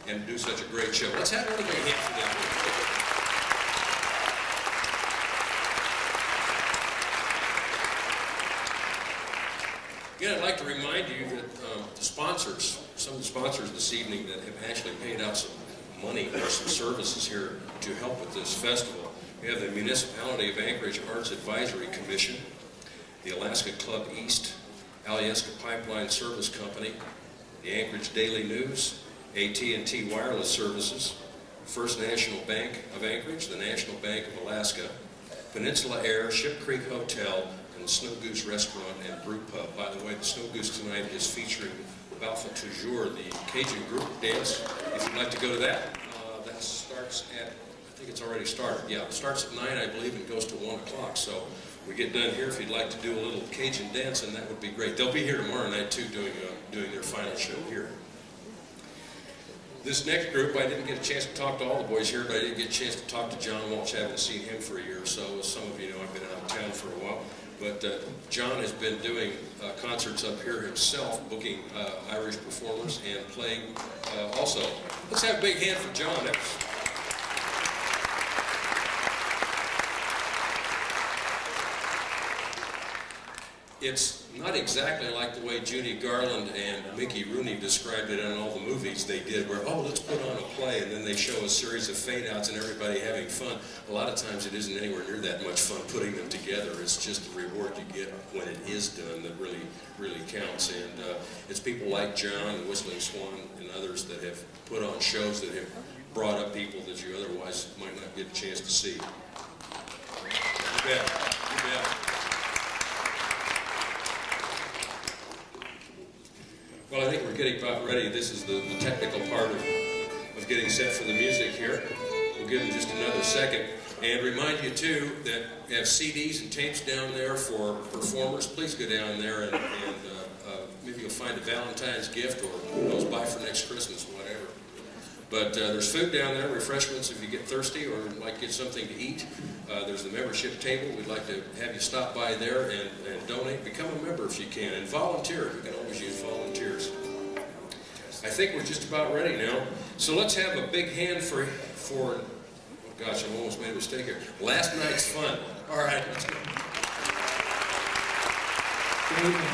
and do such a great show. Let's have one of the hands for them. Again, I'd like to remind you that the sponsors, some of the sponsors this evening that have actually paid out some money for some services here to help with this festival. We have the Municipality of Anchorage Arts Advisory Commission, the Alaska Club East, Alyeska Pipeline Service Company, the Anchorage Daily News, AT&T Wireless Services, First National Bank of Anchorage, the National Bank of Alaska, Peninsula Air, Ship Creek Hotel, and the Snow Goose Restaurant and Brew Pub. By the way, the Snow Goose tonight is featuring Balfa Toujours, the Cajun group dance. If you'd like to go to that, that starts at, I think it's already started. Yeah, it starts at 9, I believe, and goes to 1 o'clock. So we get done here. If you'd like to do a little Cajun dancing, that would be great. They'll be here tomorrow night, too, doing their final show here. This next group, I didn't get a chance to talk to all the boys here, but I did get a chance to talk to John Walsh. I haven't seen him for a year or so. As some of you know, I've been out of town for a while. But John has been doing concerts up here himself, booking Irish performers and playing also. Let's have a big hand for John. It's not exactly like the way Judy Garland and Mickey Rooney described it in all the movies they did, where, oh, let's put on a play, and then they show a series of fade-outs and everybody having fun. A lot of times it isn't anywhere near that much fun putting them together. It's just the reward you get when it is done that really, really counts. And it's people like John and Whistling Swan and others that have put on shows that have brought up people that you otherwise might not get a chance to see. You bet. You bet. Well, I think we're getting about ready. This is the technical part of getting set for the music here. We'll give them just another second. And remind you, too, that we have CDs and tapes down there for performers. Please go down there and maybe you'll find a Valentine's gift, or who knows, buy for next Christmas, whatever. But there's food down there, refreshments if you get thirsty or like get something to eat. There's the membership table. We'd like to have you stop by there and donate. Become a member if you can. And volunteer. We can always use volunteers. I think we're just about ready now. So let's have a big hand for oh gosh, I almost made a mistake here. Last night's fun. All right, let's go. Good evening.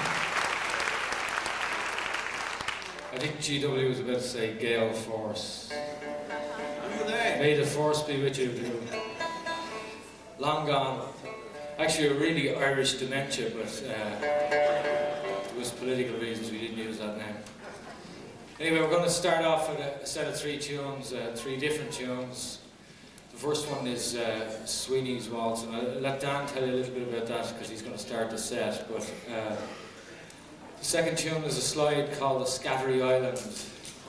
I think GW was about to say Gale Force. Who are they? May the force be with you. Long gone. actually a really Irish dementia, but there was political reasons we didn't use that name. Anyway, we're going to start off with a set of 3 tunes, 3 different tunes. The first one is Sweeney's Waltz, and I'll let Dan tell you a little bit about that because he's going to start the set. But the second tune is a slide called the Scattery Island,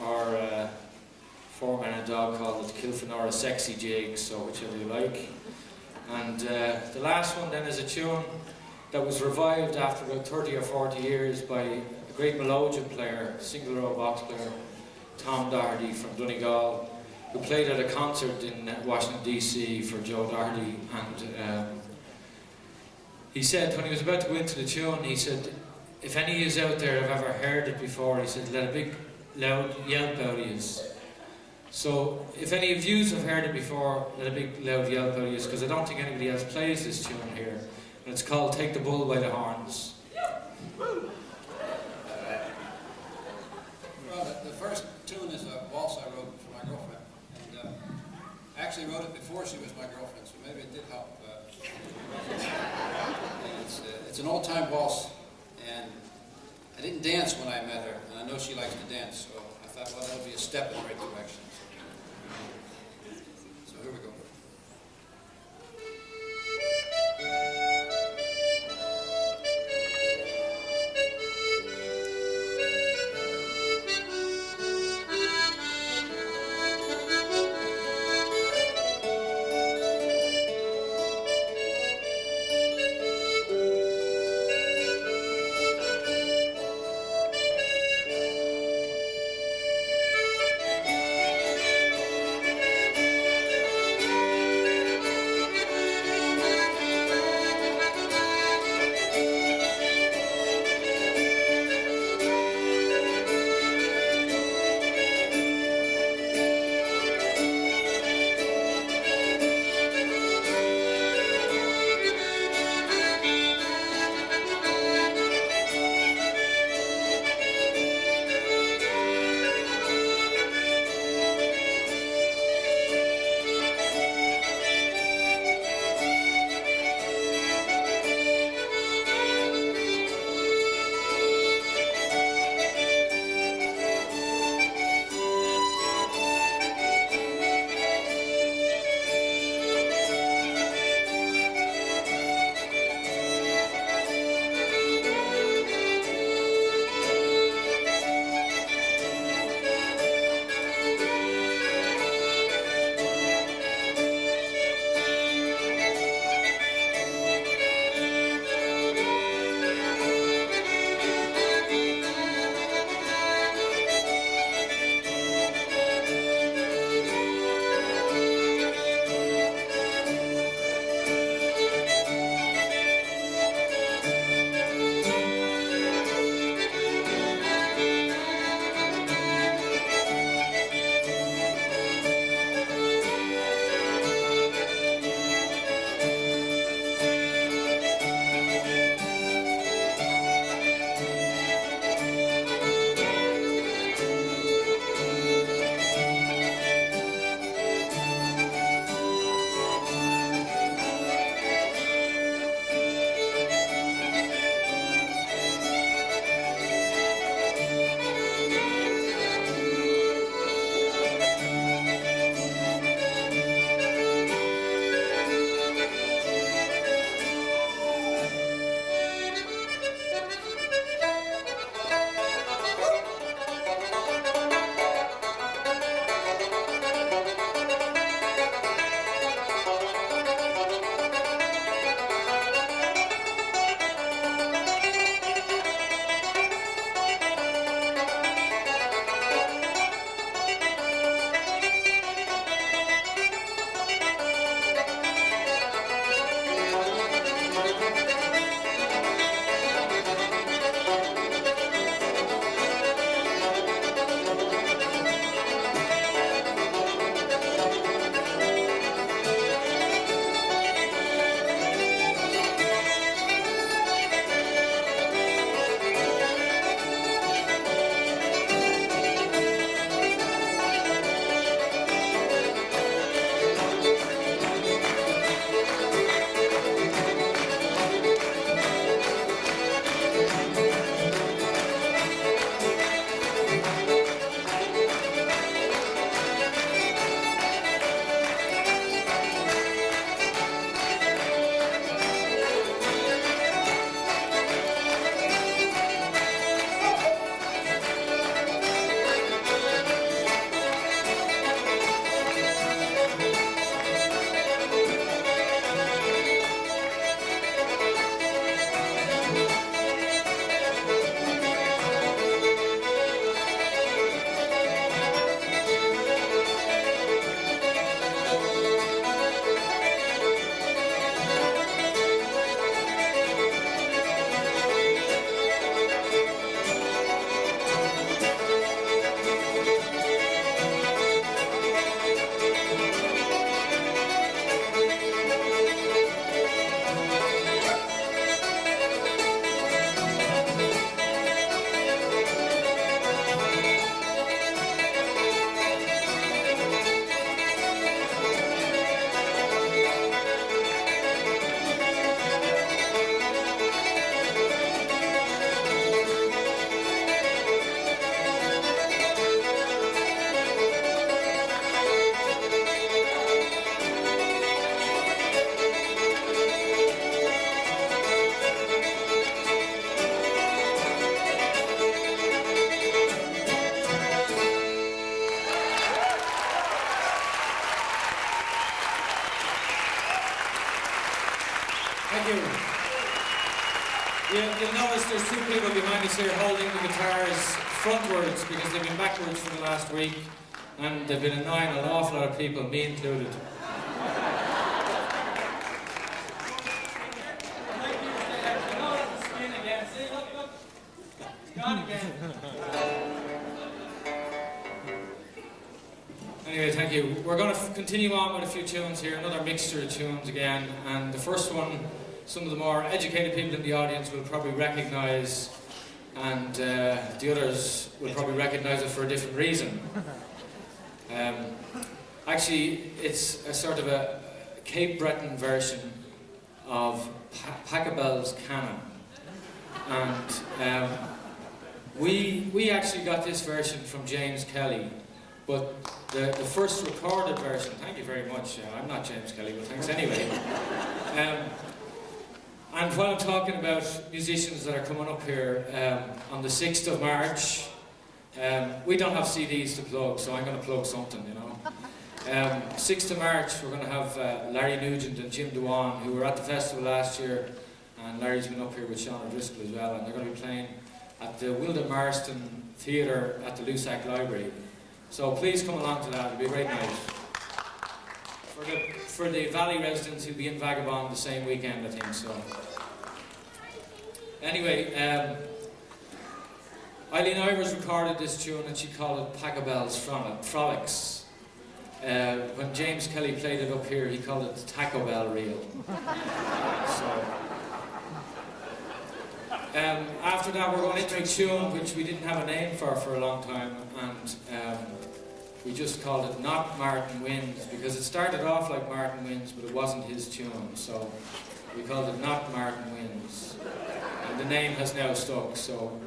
or 4 Men and a Dog called the Kilfenora Sexy Jig, so whichever you like. And the last one then is a tune that was revived after about 30 or 40 years by a great melodeon player, single row box player, Tom Doherty from Donegal, who played at a concert in Washington DC for Joe Doherty. And he said, when he was about to go into the tune, he said, if any of you out there have ever heard it before, he said, let a big loud yelp out of you. So if any of you have heard it before, let a big loud yelp out of you, because I don't think anybody else plays this tune here. And it's called Take the Bull by the Horns. Well, the first tune is a waltz I wrote for my girlfriend. And I actually wrote it before she was my girlfriend, so maybe it did help. It's an old-time waltz, and I didn't dance when I met her, and I know she likes to dance, so I thought, well, that'll be a step in the right direction. So here we go. Thank you. You'll notice there's two people behind us here holding the guitars frontwards because they've been backwards for the last week and they've been annoying an awful lot of people, me included. Anyway, thank you. We're going to continue on with a few tunes here, another mixture of tunes again, and the first one, some of the more educated people in the audience will probably recognise, and the others will probably recognise it for a different reason. Actually, it's a sort of a Cape Breton version of Pachelbel's Canon, and we actually got this version from James Kelly, but the first recorded version, thank you very much, I'm not James Kelly, but thanks anyway. And while I'm talking about musicians that are coming up here, on the 6th of March, we don't have CDs to plug, so I'm going to plug something, you know. 6th of March, we're going to have Larry Nugent and Jim Dewan, who were at the festival last year, and Larry's been up here with Sean O'Driscoll as well, and they're going to be playing at the Wilden Marston Theatre at the Lusac Library. So please come along to that, it'll be a great night. For the Valley residents who'll be in Vagabond the same weekend, I think, so. Anyway, Eileen Ivers recorded this tune and she called it Pachelbel's Frolics. When James Kelly played it up here, he called it Taco Bell Reel. So, after that, we're going into a tune which we didn't have a name for a long time, and we just called it Not Martin Wins, because it started off like Martin Wins, but it wasn't his tune, so we called it Not Martin Wins. And the name has now stuck, so...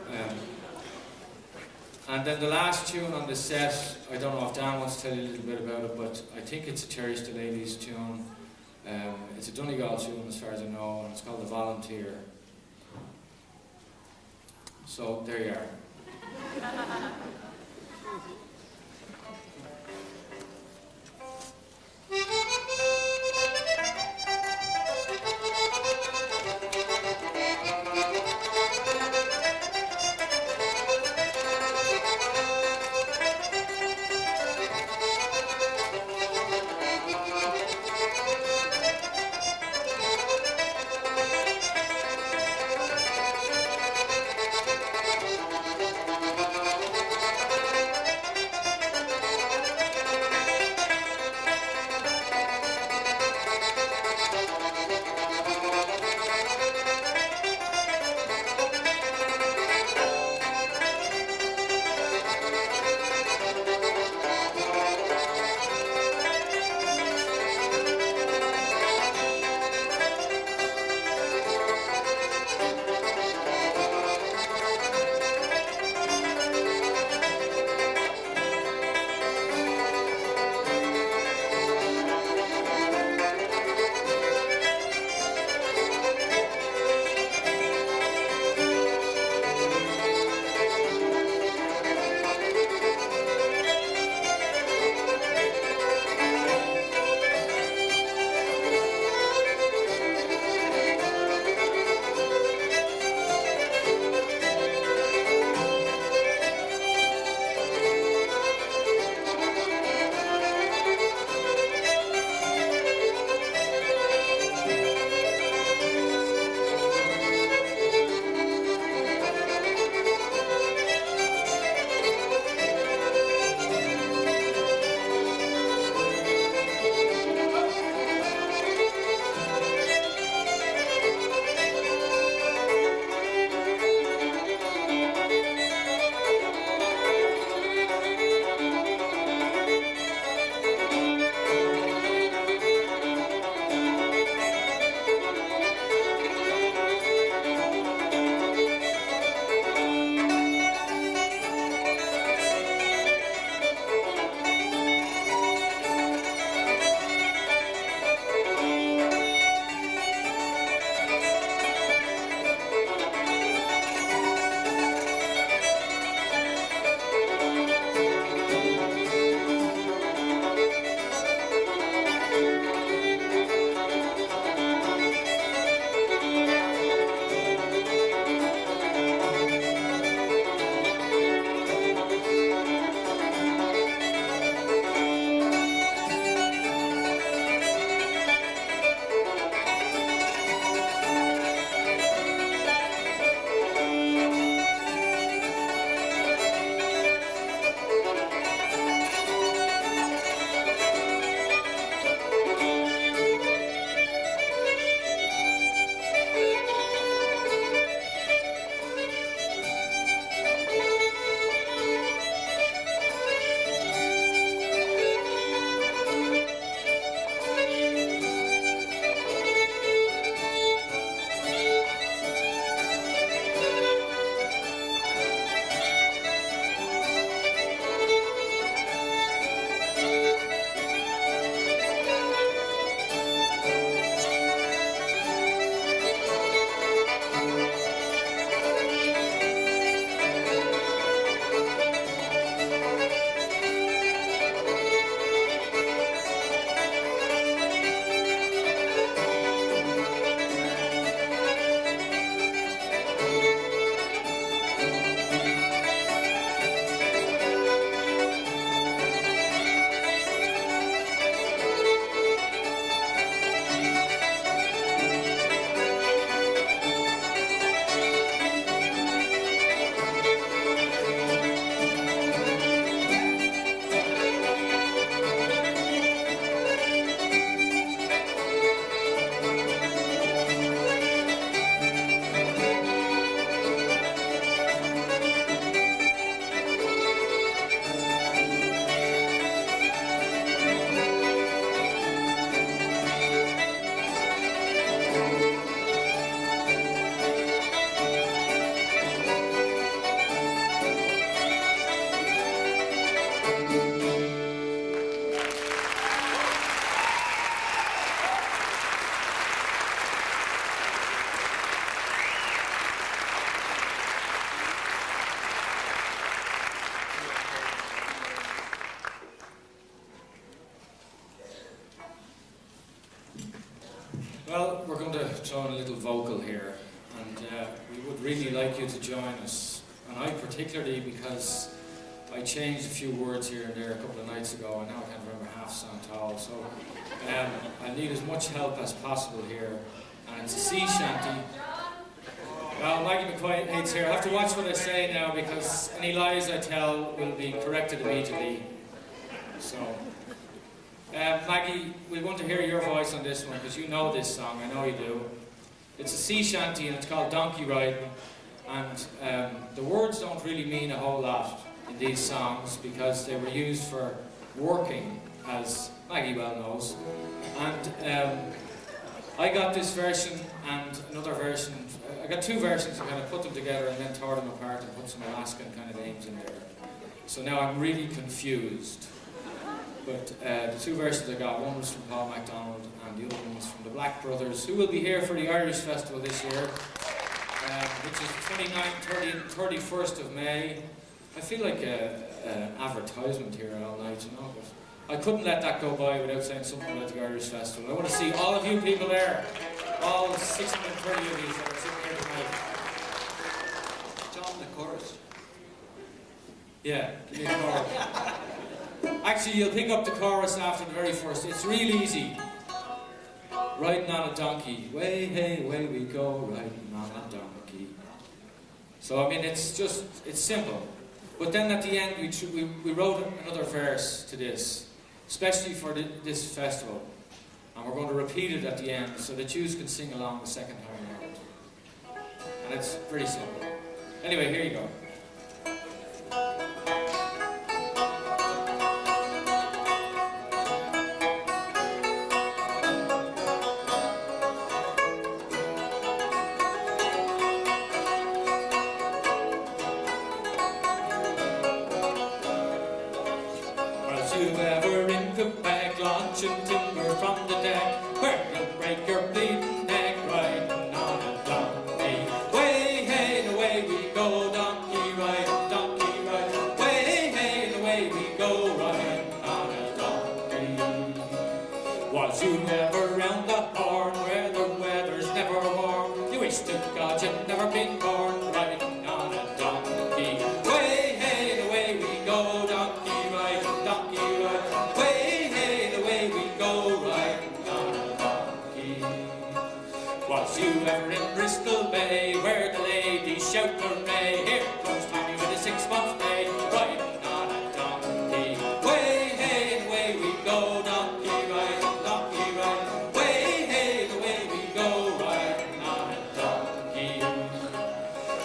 and then the last tune on this set, I don't know if Dan wants to tell you a little bit about it, but I think it's a Cherish the Ladies tune. It's a Donegal tune as far as I know, and it's called The Volunteer. So, there you are. Well, we're going to throw in a little vocal here, and we would really like you to join us. And I particularly, because I changed a few words here and there a couple of nights ago, and now I can't remember half song at all. So I need as much help as possible here. And it's a sea shanty. Well, Maggie McCoy hates here. I have to watch what I say now because any lies I tell will be corrected immediately. So, Maggie, we want to hear your voice on this one because you know this song. I know you do. It's a sea shanty and it's called Donkey Riding. And the words don't really mean a whole lot in these songs because they were used for working, as Maggie well knows. And I got this version and another version. I got two versions and kind of put them together and then tore them apart and put some Alaskan kind of names in there. So now I'm really confused. But the two versions I got, one was from Paul MacDonald and the other one was from the Black Brothers, who will be here for the Irish Festival this year, which is 29th, 30th and 31st of May. I feel like an advertisement here all night, you know, but I couldn't let that go by without saying something about the Irish Festival. I want to see all of you people there, all 630 of you that are sitting here tonight. Tell them the chorus. Yeah, give me the chorus. Actually, you'll pick up the chorus after the very first. It's real easy. Riding on a donkey, way, hey, way we go, riding on a donkey. So, I mean, it's simple. But then at the end, we wrote another verse to this, especially for this festival. And we're going to repeat it at the end so that you can sing along the second time around. And it's pretty simple. Anyway, here you go. Timber from the deck, where you'll break your bleeding neck, riding on a donkey. Way, hey, the way we go, donkey ride, way, hey, the way we go, riding on a donkey. Was you ever round the Horn, where the weather's never warm? You wish to God you'd never been born, riding on a donkey. Way, hey, the way we go, donkey ride, way. Was you ever in Bristol Bay, where the ladies shout hooray? Here comes Tommy with a 6-month pay, riding on a donkey. Way, hey, the way we go, donkey ride, way, hey, the way we go, riding on a donkey.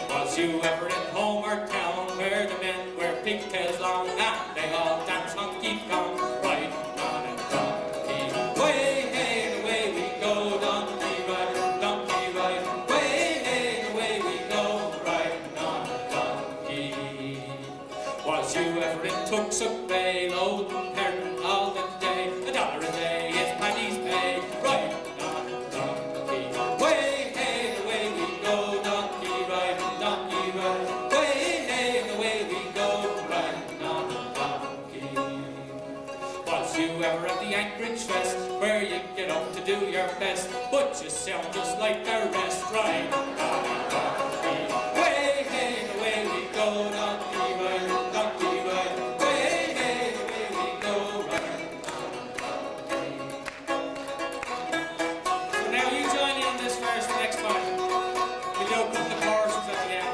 Was you ever in home or town, where the men wear pigtails long, and they all dance honky tonk, riding on a donkey. Way, hey, the way we go, donkey ride. Was you ever in Tuxuk Bay, loading herring all the day? $1 a day is Paddy's pay, riding on a donkey. Way, hey, the way we go, donkey ride, way, hey, the way we go, riding on a donkey. Was you ever at the Anchorage Fest, where you get up to do your best, but you sound just like the rest, riding on a donkey. Way, hey, the way we go, donkey ride, way, hey, the way we go, riding on a donkey. So now you join in this verse the next time. We don't put the choruses at the end.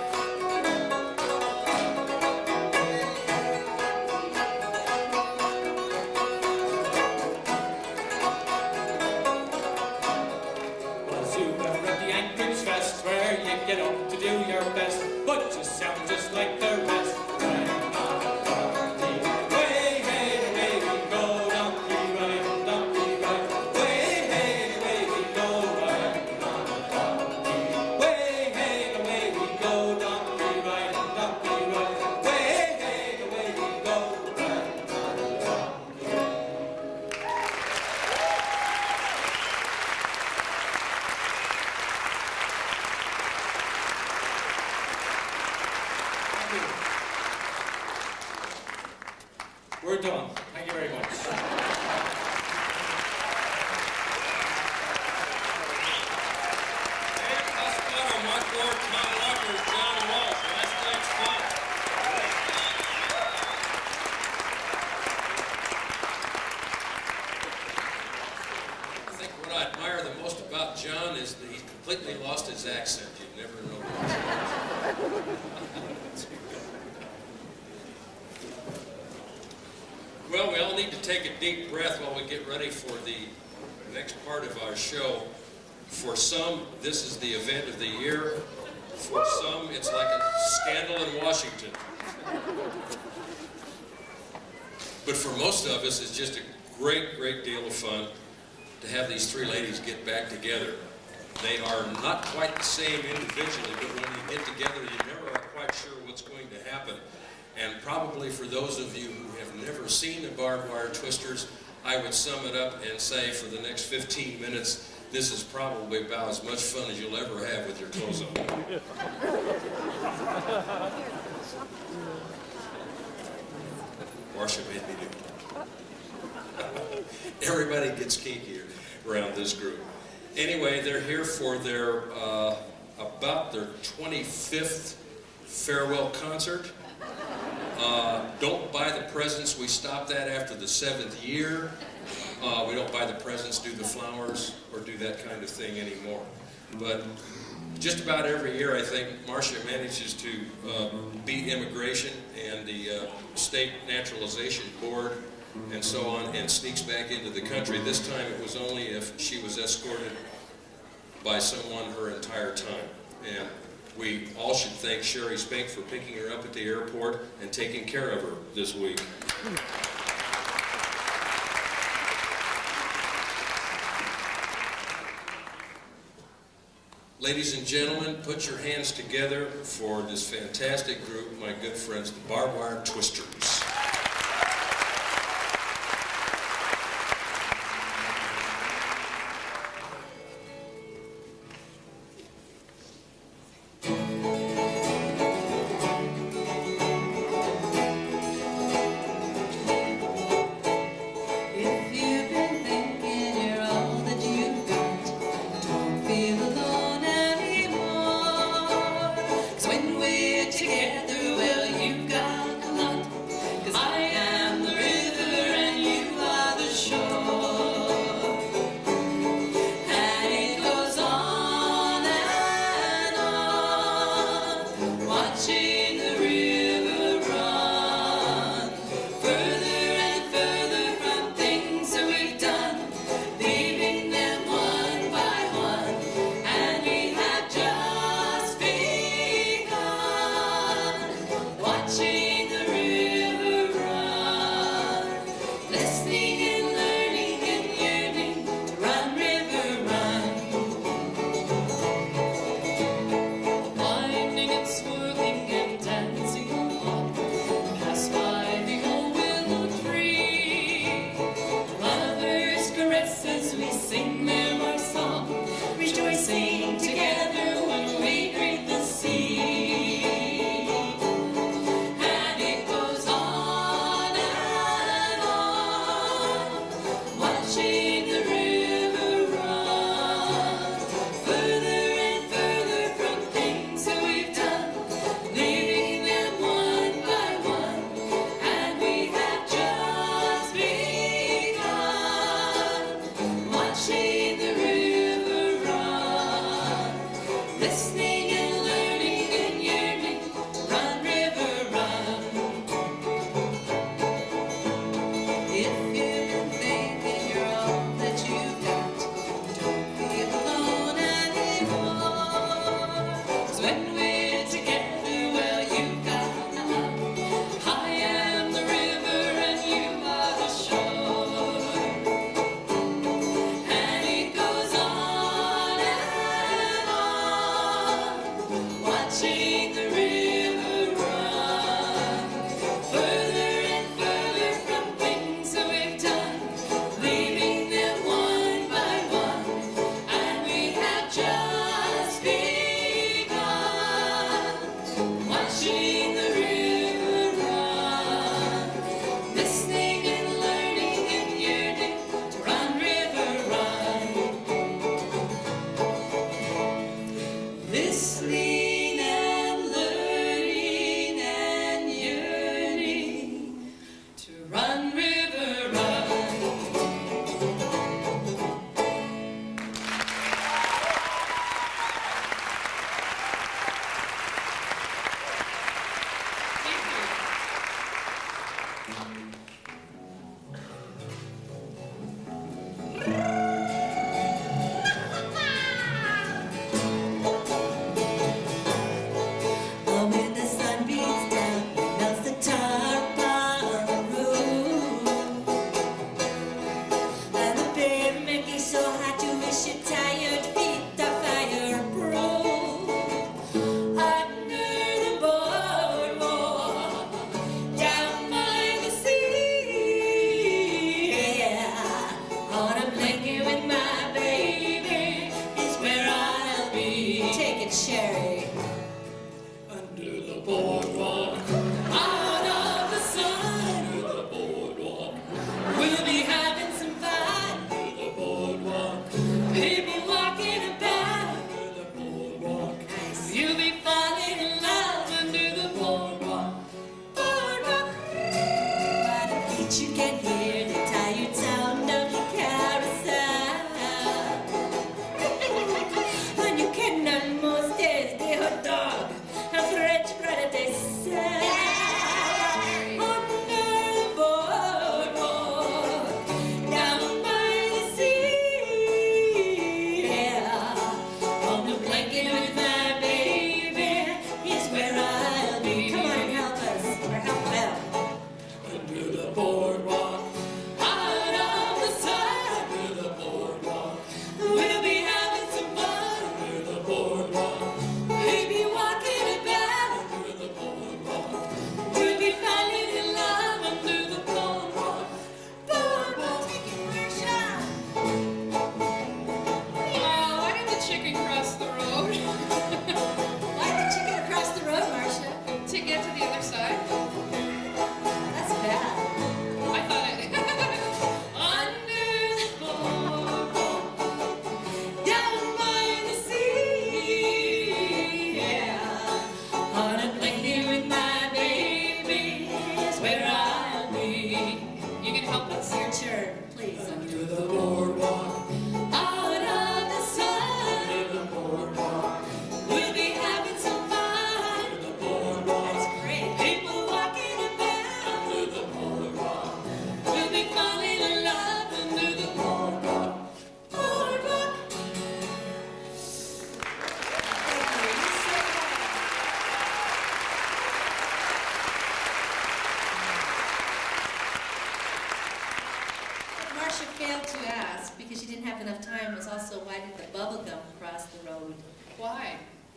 Was you ever at the Anchorage Fest, where you get up to do your best, but you sound just like the rest, riding on a donkey. Way, hey, the way we go, donkey ride, way, hey, the way we go, riding on a donkey. Way, hey, the way we go, donkey ride, way, hey, the way we go, riding on a donkey. John he's completely lost his accent. You'd never know. Well, we all need to take a deep breath while we get ready for the next part of our show. For some, this is the event of the year. For some, it's like a scandal in Washington. But for most of us, it's just a great, great deal of fun to have these three ladies get back together. They are not quite the same individually, but when you get together, you never are quite sure what's going to happen. And probably for those of you who have never seen the Barbwire Twisters, I would sum it up and say for the next 15 minutes, this is probably about as much fun as you'll ever have with your clothes on. Marcia made me do it. Everybody gets kinky around this group. Anyway, they're here for their about their 25th farewell concert. Don't buy the presents. We stopped that after the 7th year. We don't buy the presents, do the flowers, or do that kind of thing anymore. But just about every year, I think, Marcia manages to beat immigration and the state naturalization board and so on, and sneaks back into the country. This time it was only if she was escorted by someone her entire time. And we all should thank Sherry Spink for picking her up at the airport and taking care of her this week. Ladies and gentlemen, put your hands together for this fantastic group, my good friends, the Barbwire Twisters.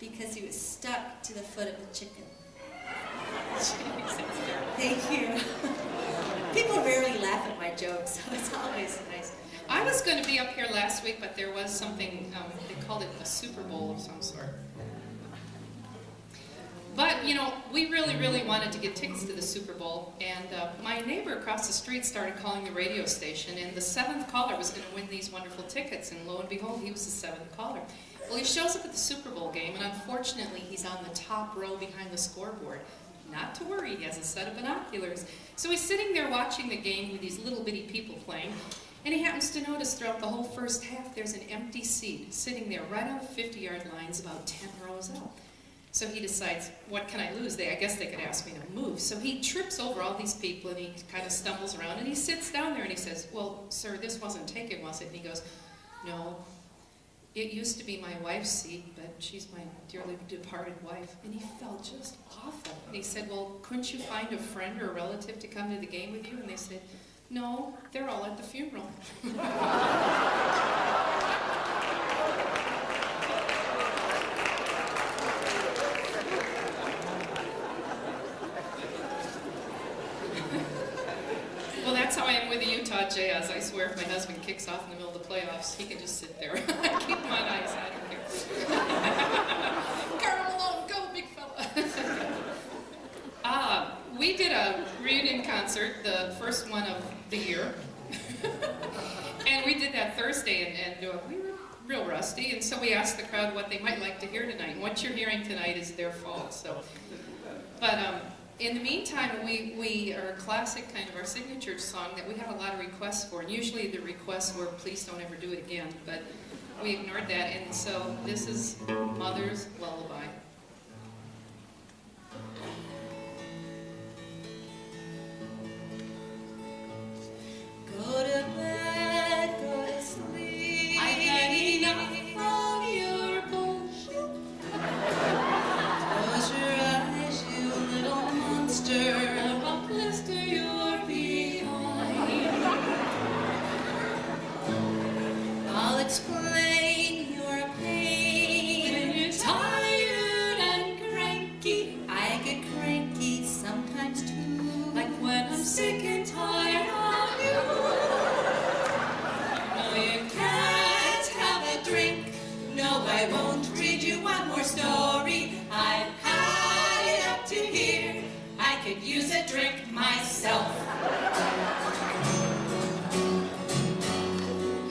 because he was stuck to the foot of the chicken. Thank you. People rarely laugh at my jokes, so it's always nice. I was going to be up here last week, but there was something, they called it a Super Bowl of some sort. But, you know, we really wanted to get tickets to the Super Bowl, and my neighbor across the street started calling the radio station, and the 7th caller was going to win these wonderful tickets, and lo and behold, he was the 7th caller. Well, he shows up at the Super Bowl game, and unfortunately, he's on the top row behind the scoreboard. Not to worry, he has a set of binoculars. So he's sitting there watching the game with these little bitty people playing, and he happens to notice throughout the whole first half, there's an empty seat sitting there right on the 50-yard lines about 10 rows out. So he decides, what can I lose? I guess they could ask me to move. So he trips over all these people, and he kind of stumbles around, and he sits down there, and he says, well, sir, this wasn't taken, was it? And he goes, no, it used to be my wife's seat, but she's my dearly departed wife. And he felt just awful. And he said, well, couldn't you find a friend or a relative to come to the game with you? And they said, no, they're all at the funeral. Well, that's how I am with the Utah Jazz. I swear if my husband kicks off in the middle of the playoffs, he can just sit there. Keep him on ice, I don't care. Carl Malone, go, big fella. We did a reunion concert, the first one of the year. And we did that Thursday, and we were real rusty, and so we asked the crowd what they might like to hear tonight. And what you're hearing tonight is their fault. So, but in the meantime, we are a classic, kind of our signature song that we had a lot of requests for, and usually the requests were, please don't ever do it again, but we ignored that, and so this is Mother's Lullaby. Go to bed, go to sleep. I had enough of your bullshit. Close your eyes, you little monster. I'll blister your behind. I'll explain your pain. When you're tired and cranky, I get cranky sometimes too. like when I'm sick and tired of you. No, you can't have a drink. No, I won't read you one more story. I've had it up to here. I could use a drink myself.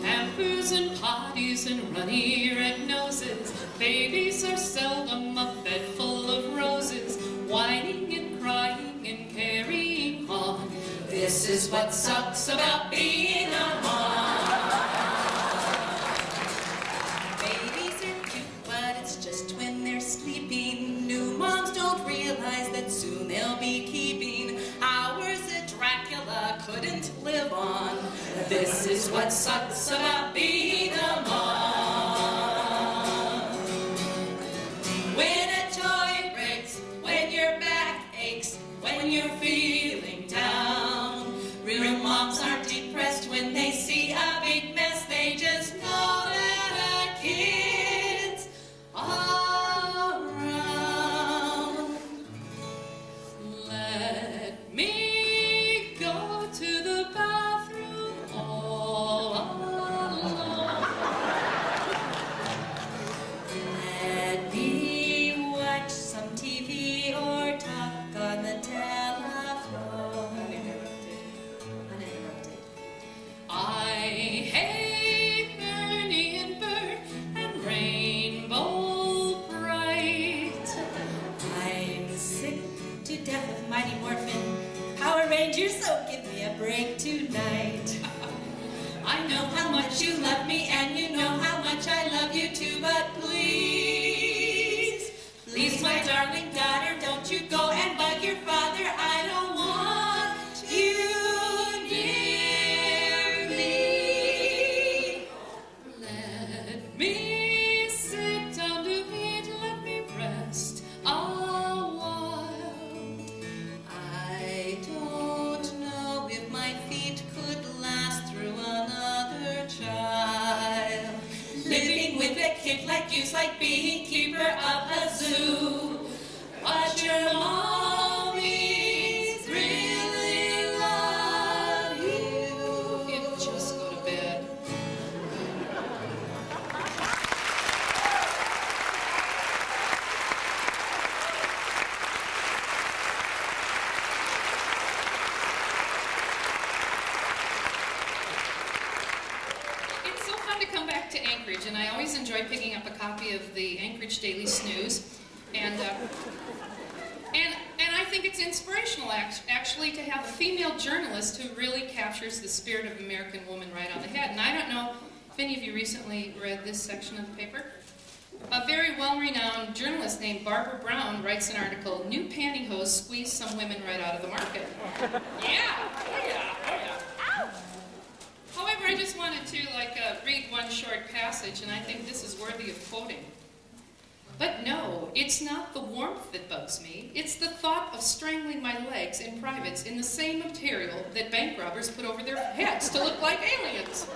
Hampers and potties and runny red noses. Babies are seldom a bed full of roses. Whining and crying and carrying on. This is what sucks about being a mom. Babies are cute, but it's just when they're sleeping. New moms don't realize that soon they'll be keeping hours that Dracula couldn't live on. This is what sucks about being a mom. When a toy breaks, when your back aches, when you're feeling down. Real moms aren't depressed when they see a big mess. They just know that a kid's around. Let me go to the bathroom all alone. Let me watch some TV or talk on the telephone. Uninterrupted. I hate Bernie and Bert and Rainbow Bright. I'm sick to death of Mighty Morphin Power Rangers, so give me a break tonight. I know how much you love me, and you know how much I love you too, but please, please, my darling daughter, don't you go and bug your father. I don't want you near me. Let me sit down to eat, let me rest a while. I don't know if my feet could last through another child. Living with a get kicked like you's like being keeper of a zoo. But your mommies really love you. You just go to bed. It's so fun to come back to Anchorage, and I always enjoy picking up a copy of the Anchorage Daily Snooze. And I think it's inspirational, actually, to have a female journalist who really captures the spirit of American woman right on the head. And I don't know if any of you recently read this section of the paper. A very well-renowned journalist named Barbara Brown writes an article, "New Pantyhose Squeeze Some Women Right Out of the Market." Yeah, oh yeah, oh yeah. However, I just wanted to read one short passage, and I think this is worthy of quoting. But no, it's not the warmth that bugs me. It's the thought of strangling my legs in privates in the same material that bank robbers put over their heads to look like aliens.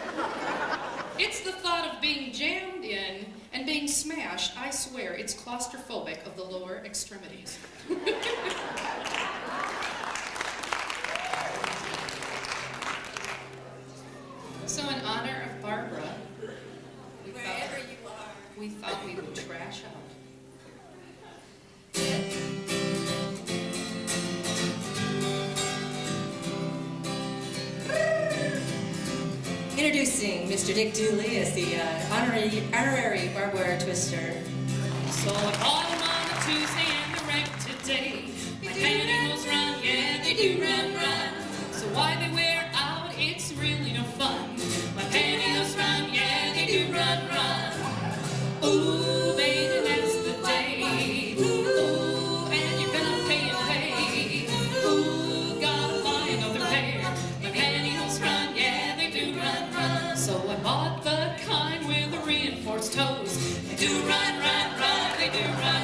It's the thought of being jammed in and being smashed. I swear, it's claustrophobic of the lower extremities. So in honor of Barbara, we thought we would trash out. Introducing Mr. Dick Dooley as the honorary Barbwire Twister. So I bought them on a Tuesday and the wreck today. My pantyhose run, yeah, they do run, run. So why they wear out, it's really no fun. My pantyhose run, yeah, they do run, run. Ooh, baby, that's the day. Ooh, and you're gonna pay and pay. Ooh, gotta buy another pair. My pantyhose run, yeah, they do run, run. So I bought the kind with the reinforced toes. They do run, run, run, they do run,